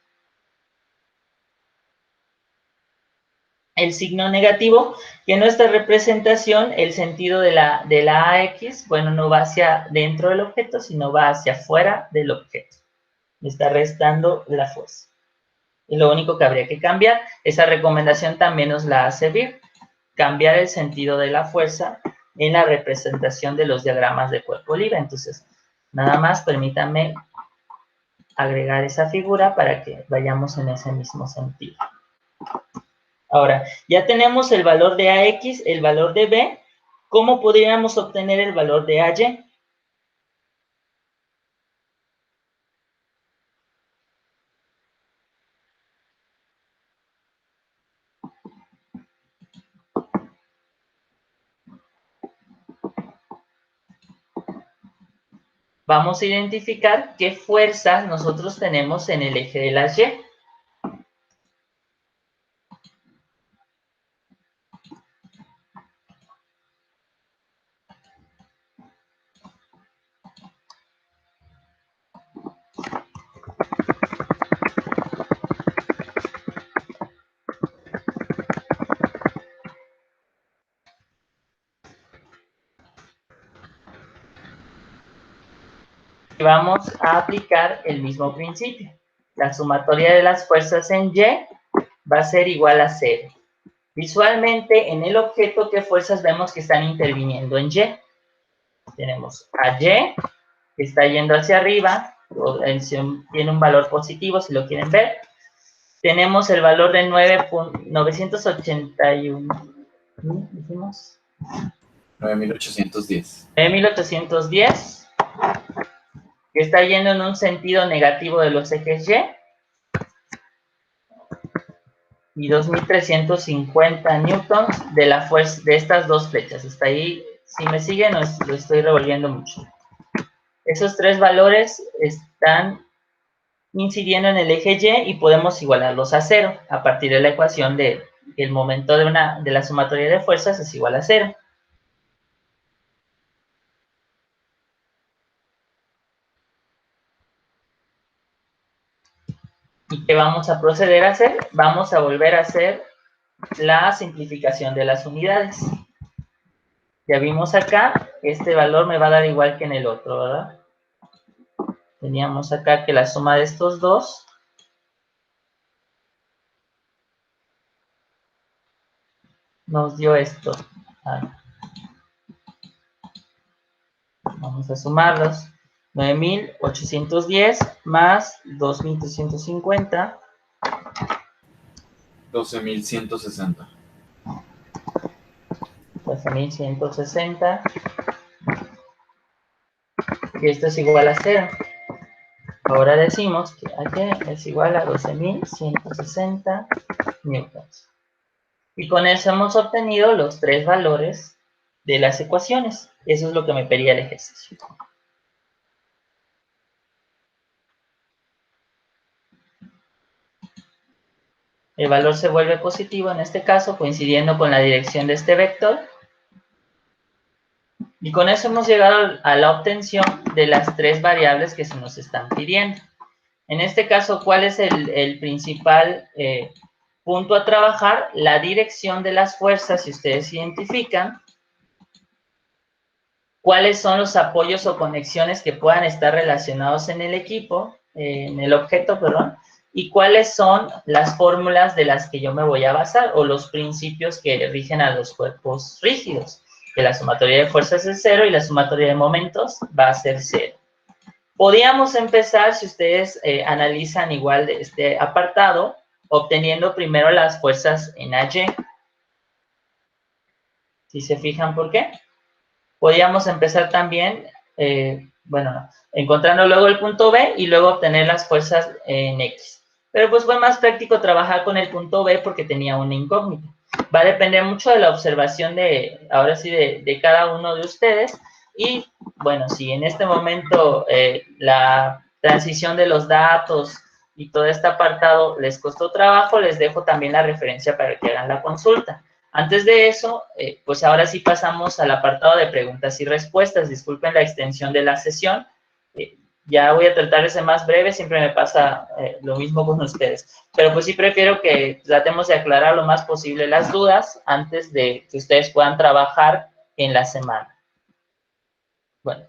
el signo negativo? Que en nuestra representación el sentido de la AX, bueno, no va hacia dentro del objeto, sino va hacia afuera del objeto. Le está restando la fuerza. Y lo único que habría que cambiar, esa recomendación también nos la hace BIR, cambiar el sentido de la fuerza en la representación de los diagramas de cuerpo libre. Entonces, nada más permítanme agregar esa figura para que vayamos en ese mismo sentido. Ahora, ya tenemos el valor de AX, el valor de B. ¿Cómo podríamos obtener el valor de AY? Vamos a identificar qué fuerzas nosotros tenemos en el eje de las Y. Vamos a aplicar el mismo principio. La sumatoria de las fuerzas en Y va a ser igual a 0. Visualmente, en el objeto, ¿qué fuerzas vemos que están interviniendo en Y? Tenemos a Y, que está yendo hacia arriba, tiene un valor positivo si lo quieren ver. Tenemos el valor de 981, dijimos 9.810. 9.810, que está yendo en un sentido negativo de los ejes y 2.350 newtons de la fuerza de estas dos flechas. Está ahí, si me siguen, lo estoy revolviendo mucho. Esos tres valores están incidiendo en el eje Y y podemos igualarlos a 0 a partir de la ecuación de el momento de la sumatoria de fuerzas es igual a 0. ¿Y qué vamos a proceder a hacer? Vamos a volver a hacer la simplificación de las unidades. Ya vimos acá, este valor me va a dar igual que en el otro, ¿verdad? Teníamos acá que la suma de estos dos nos dio esto. Vamos a sumarlos. 9.810 más 2.350. 12.160. 12.160. Y esto es igual a 0. Ahora decimos que H es igual a 12.160 newtons. Y con eso hemos obtenido los tres valores de las ecuaciones. Eso es lo que me pedía el ejercicio. El valor se vuelve positivo en este caso, coincidiendo con la dirección de este vector. Y con eso hemos llegado a la obtención de las tres variables que se nos están pidiendo. En este caso, ¿cuál es el principal punto a trabajar? La dirección de las fuerzas, si ustedes identifican. ¿Cuáles son los apoyos o conexiones que puedan estar relacionados en el equipo, en el objeto, perdón? Y cuáles son las fórmulas de las que yo me voy a basar, o los principios que rigen a los cuerpos rígidos, que la sumatoria de fuerzas es 0 y la sumatoria de momentos va a ser 0. Podríamos empezar, si ustedes analizan igual de este apartado, obteniendo primero las fuerzas en AY. ¿Sí se fijan por qué? Podríamos empezar también, encontrando luego el punto B y luego obtener las fuerzas en X. Pero pues fue más práctico trabajar con el punto B porque tenía una incógnita. Va a depender mucho de la observación ahora sí, de cada uno de ustedes. Y bueno, si en este momento la transición de los datos y todo este apartado les costó trabajo, les dejo también la referencia para que hagan la consulta. Antes de eso, pues ahora sí pasamos al apartado de preguntas y respuestas. Disculpen la extensión de la sesión. Ya voy a tratar de ser más breve, siempre me pasa lo mismo con ustedes. Pero pues sí prefiero que tratemos de aclarar lo más posible las dudas antes de que ustedes puedan trabajar en la semana. Bueno,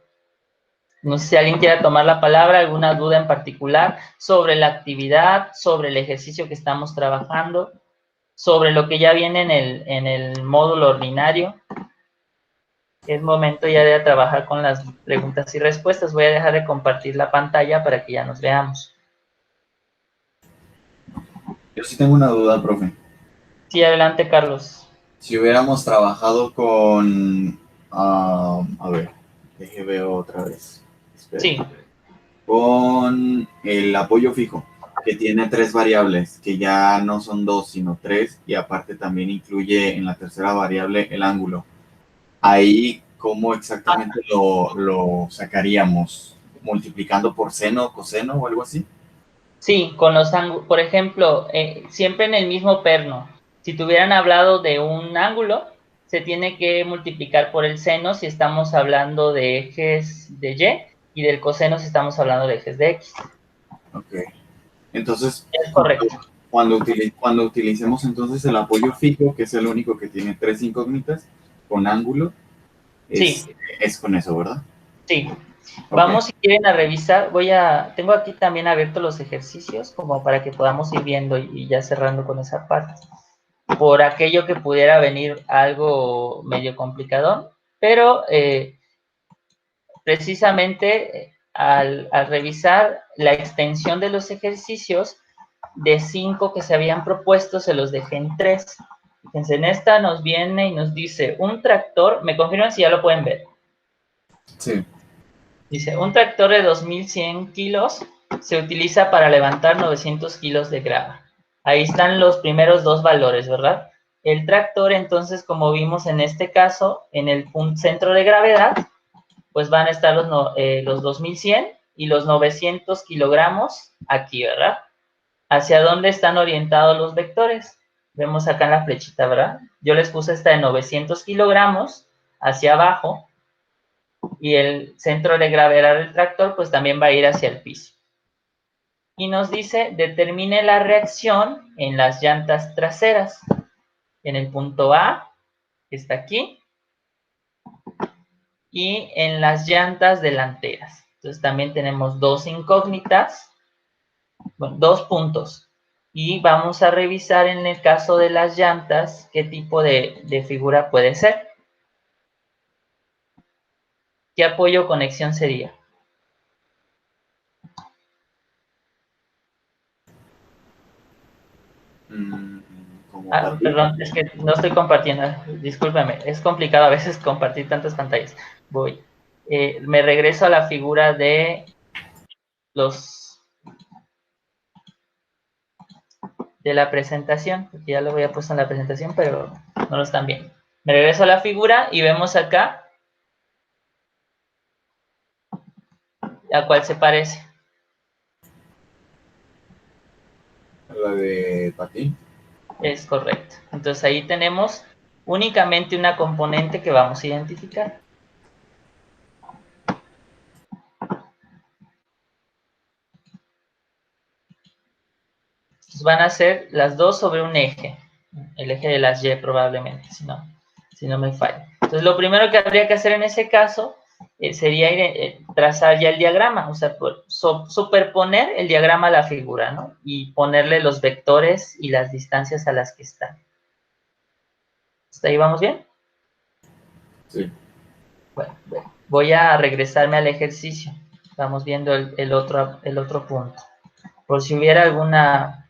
no sé si alguien quiere tomar la palabra, alguna duda en particular sobre la actividad, sobre el ejercicio que estamos trabajando, sobre lo que ya viene en el módulo ordinario. Es momento ya de trabajar con las preguntas y respuestas. Voy a dejar de compartir la pantalla para que ya nos veamos. Yo sí tengo una duda, profe. Sí, adelante, Carlos. Si hubiéramos trabajado con... a ver, deje veo otra vez. Espera. Sí. Con el apoyo fijo, que tiene tres variables, que ya no son dos, sino tres, y aparte también incluye en la tercera variable el ángulo. Ahí, ¿cómo exactamente lo sacaríamos? ¿Multiplicando por seno, coseno o algo así? Sí, con los ángulos, por ejemplo, siempre en el mismo perno. Si tuvieran hablado de un ángulo, se tiene que multiplicar por el seno si estamos hablando de ejes de Y, y del coseno si estamos hablando de ejes de X. Ok. Entonces, Es correcto. Cuando utilicemos entonces el apoyo fijo, que es el único que tiene tres incógnitas, con ángulo, Sí. es con eso, ¿verdad? Sí. Okay. Vamos, si quieren, a revisar. Tengo aquí también abiertos los ejercicios, como para que podamos ir viendo y ya cerrando con esa parte. Por aquello que pudiera venir algo medio complicado, pero precisamente al revisar la extensión de los ejercicios, de 5 que se habían propuesto, se los dejé en 3. Fíjense, en esta nos viene y nos dice, un tractor, me confirman si ya lo pueden ver. Sí. Dice, un tractor de 2.100 kilos se utiliza para levantar 900 kilos de grava. Ahí están los primeros dos valores, ¿verdad? El tractor, entonces, como vimos en este caso, en el centro de gravedad, pues van a estar los 2.100 y los 900 kilogramos aquí, ¿verdad? ¿Hacia dónde están orientados los vectores? Vemos acá en la flechita, ¿verdad? Yo les puse esta de 900 kilogramos hacia abajo, y el centro de gravedad del tractor pues también va a ir hacia el piso. y nos dice, determine la reacción en las llantas traseras. En el punto A, que está aquí, y en las llantas delanteras. Entonces también tenemos dos incógnitas, bueno, dos puntos. Y vamos a revisar en el caso de las llantas qué tipo de figura puede ser. ¿Qué apoyo o conexión sería? Como para ti. Perdón, es que no estoy compartiendo, discúlpame, es complicado a veces compartir tantas pantallas. Me regreso a la figura de la presentación, porque ya lo había puesto en la presentación, pero no lo están viendo. Me regreso a la figura y vemos acá a cuál se parece. La de patín. Es correcto. Entonces ahí tenemos únicamente una componente que vamos a identificar. Entonces van a ser las dos sobre un eje. El eje de las Y probablemente, si no me falla. Entonces lo primero que habría que hacer en ese caso sería trazar ya el diagrama, o sea, superponer el diagrama a la figura, ¿no? Y ponerle los vectores y las distancias a las que están. ¿Hasta ahí vamos bien? Sí. Bueno, voy a regresarme al ejercicio. Estamos viendo el otro punto. Por si hubiera alguna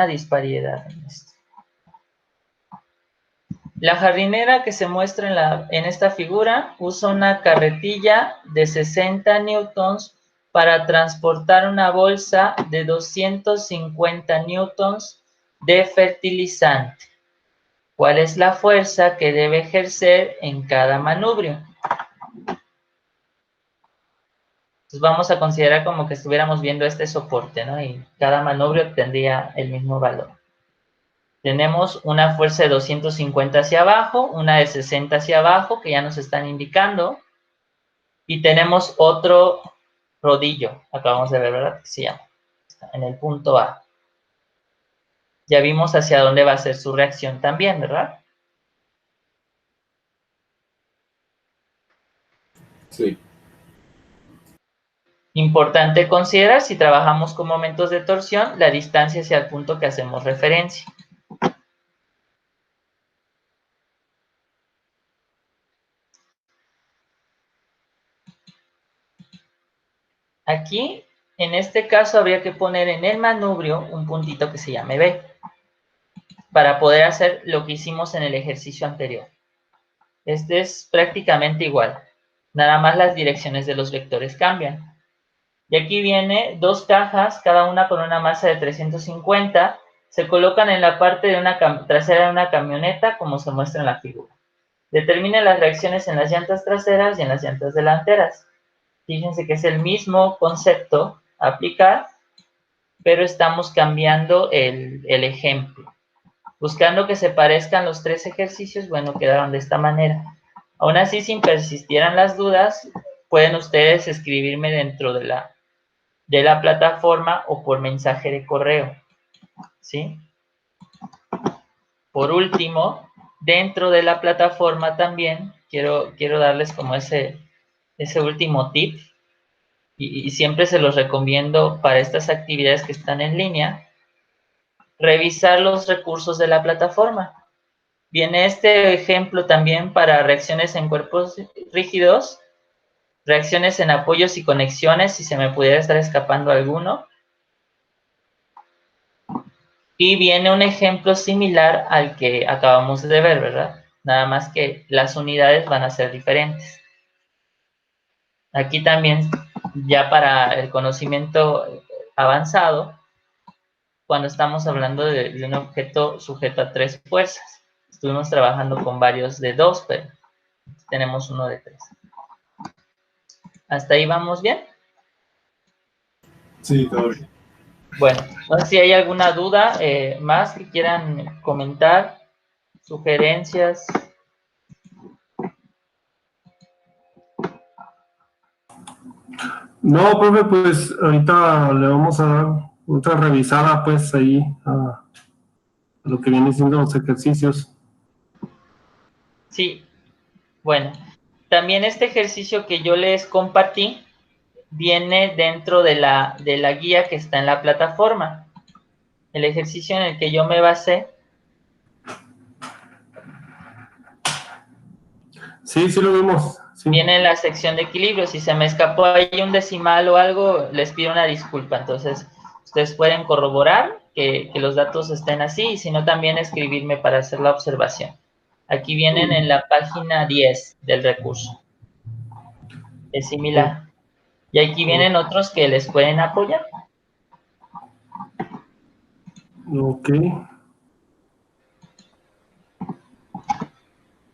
disparidad en esto. La jardinera que se muestra en esta figura usa una carretilla de 60 newtons para transportar una bolsa de 250 newtons de fertilizante. ¿Cuál es la fuerza que debe ejercer en cada manubrio? Entonces vamos a considerar como que estuviéramos viendo este soporte, ¿no? Y cada manubrio tendría el mismo valor. Tenemos una fuerza de 250 hacia abajo, una de 60 hacia abajo, que ya nos están indicando. Y tenemos otro rodillo, acabamos de ver, ¿verdad? Que se llama, está en el punto A. Ya vimos hacia dónde va a ser su reacción también, ¿verdad? Sí. Importante considerar, si trabajamos con momentos de torsión, la distancia hacia el punto que hacemos referencia. Aquí, en este caso, habría que poner en el manubrio un puntito que se llame B, para poder hacer lo que hicimos en el ejercicio anterior. Este es prácticamente igual, nada más las direcciones de los vectores cambian. Y aquí viene dos cajas, cada una con una masa de 350, se colocan en la parte de una trasera de una camioneta, como se muestra en la figura. Determine las reacciones en las llantas traseras y en las llantas delanteras. Fíjense que es el mismo concepto a aplicar, pero estamos cambiando el ejemplo. Buscando que se parezcan los tres ejercicios, bueno, quedaron de esta manera. Aún así, si persistieran las dudas, pueden ustedes escribirme dentro de la plataforma o por mensaje de correo, ¿sí? Por último, dentro de la plataforma también quiero darles como ese último tip y siempre se los recomiendo para estas actividades que están en línea, revisar los recursos de la plataforma. Viene este ejemplo también para reacciones en cuerpos rígidos, reacciones en apoyos y conexiones, si se me pudiera estar escapando alguno. Y viene un ejemplo similar al que acabamos de ver, ¿verdad? Nada más que las unidades van a ser diferentes. Aquí también, ya para el conocimiento avanzado, cuando estamos hablando de un objeto sujeto a 3 fuerzas. Estuvimos trabajando con varios de 2, pero tenemos uno de 3. ¿Hasta ahí vamos bien? Sí, todo bien. Bueno, no sé si hay alguna duda más que quieran comentar, sugerencias. No, profe, pues ahorita le vamos a dar otra revisada, pues ahí a lo que viene siendo los ejercicios. Sí, bueno, también este ejercicio que yo les compartí viene dentro de la guía que está en la plataforma. El ejercicio en el que yo me basé. Sí, sí lo vimos. Sí. Viene en la sección de equilibrio. Si se me escapó ahí un decimal o algo, les pido una disculpa. Entonces, ustedes pueden corroborar que los datos estén así, y si no, también escribirme para hacer la observación. Aquí vienen en la página 10 del recurso. Es similar. Y aquí vienen otros que les pueden apoyar. Ok.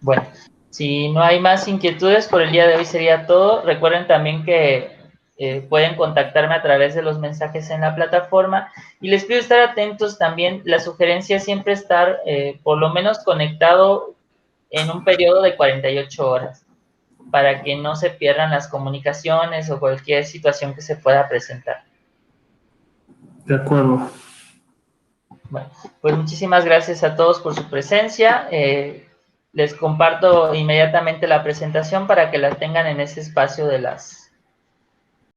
Bueno, si no hay más inquietudes por el día de hoy sería todo. Recuerden también que pueden contactarme a través de los mensajes en la plataforma, y les pido estar atentos también. La sugerencia es siempre estar por lo menos conectado en un periodo de 48 horas para que no se pierdan las comunicaciones o cualquier situación que se pueda presentar. De acuerdo. Bueno, pues muchísimas gracias a todos por su presencia. Les comparto inmediatamente la presentación para que la tengan en ese espacio de las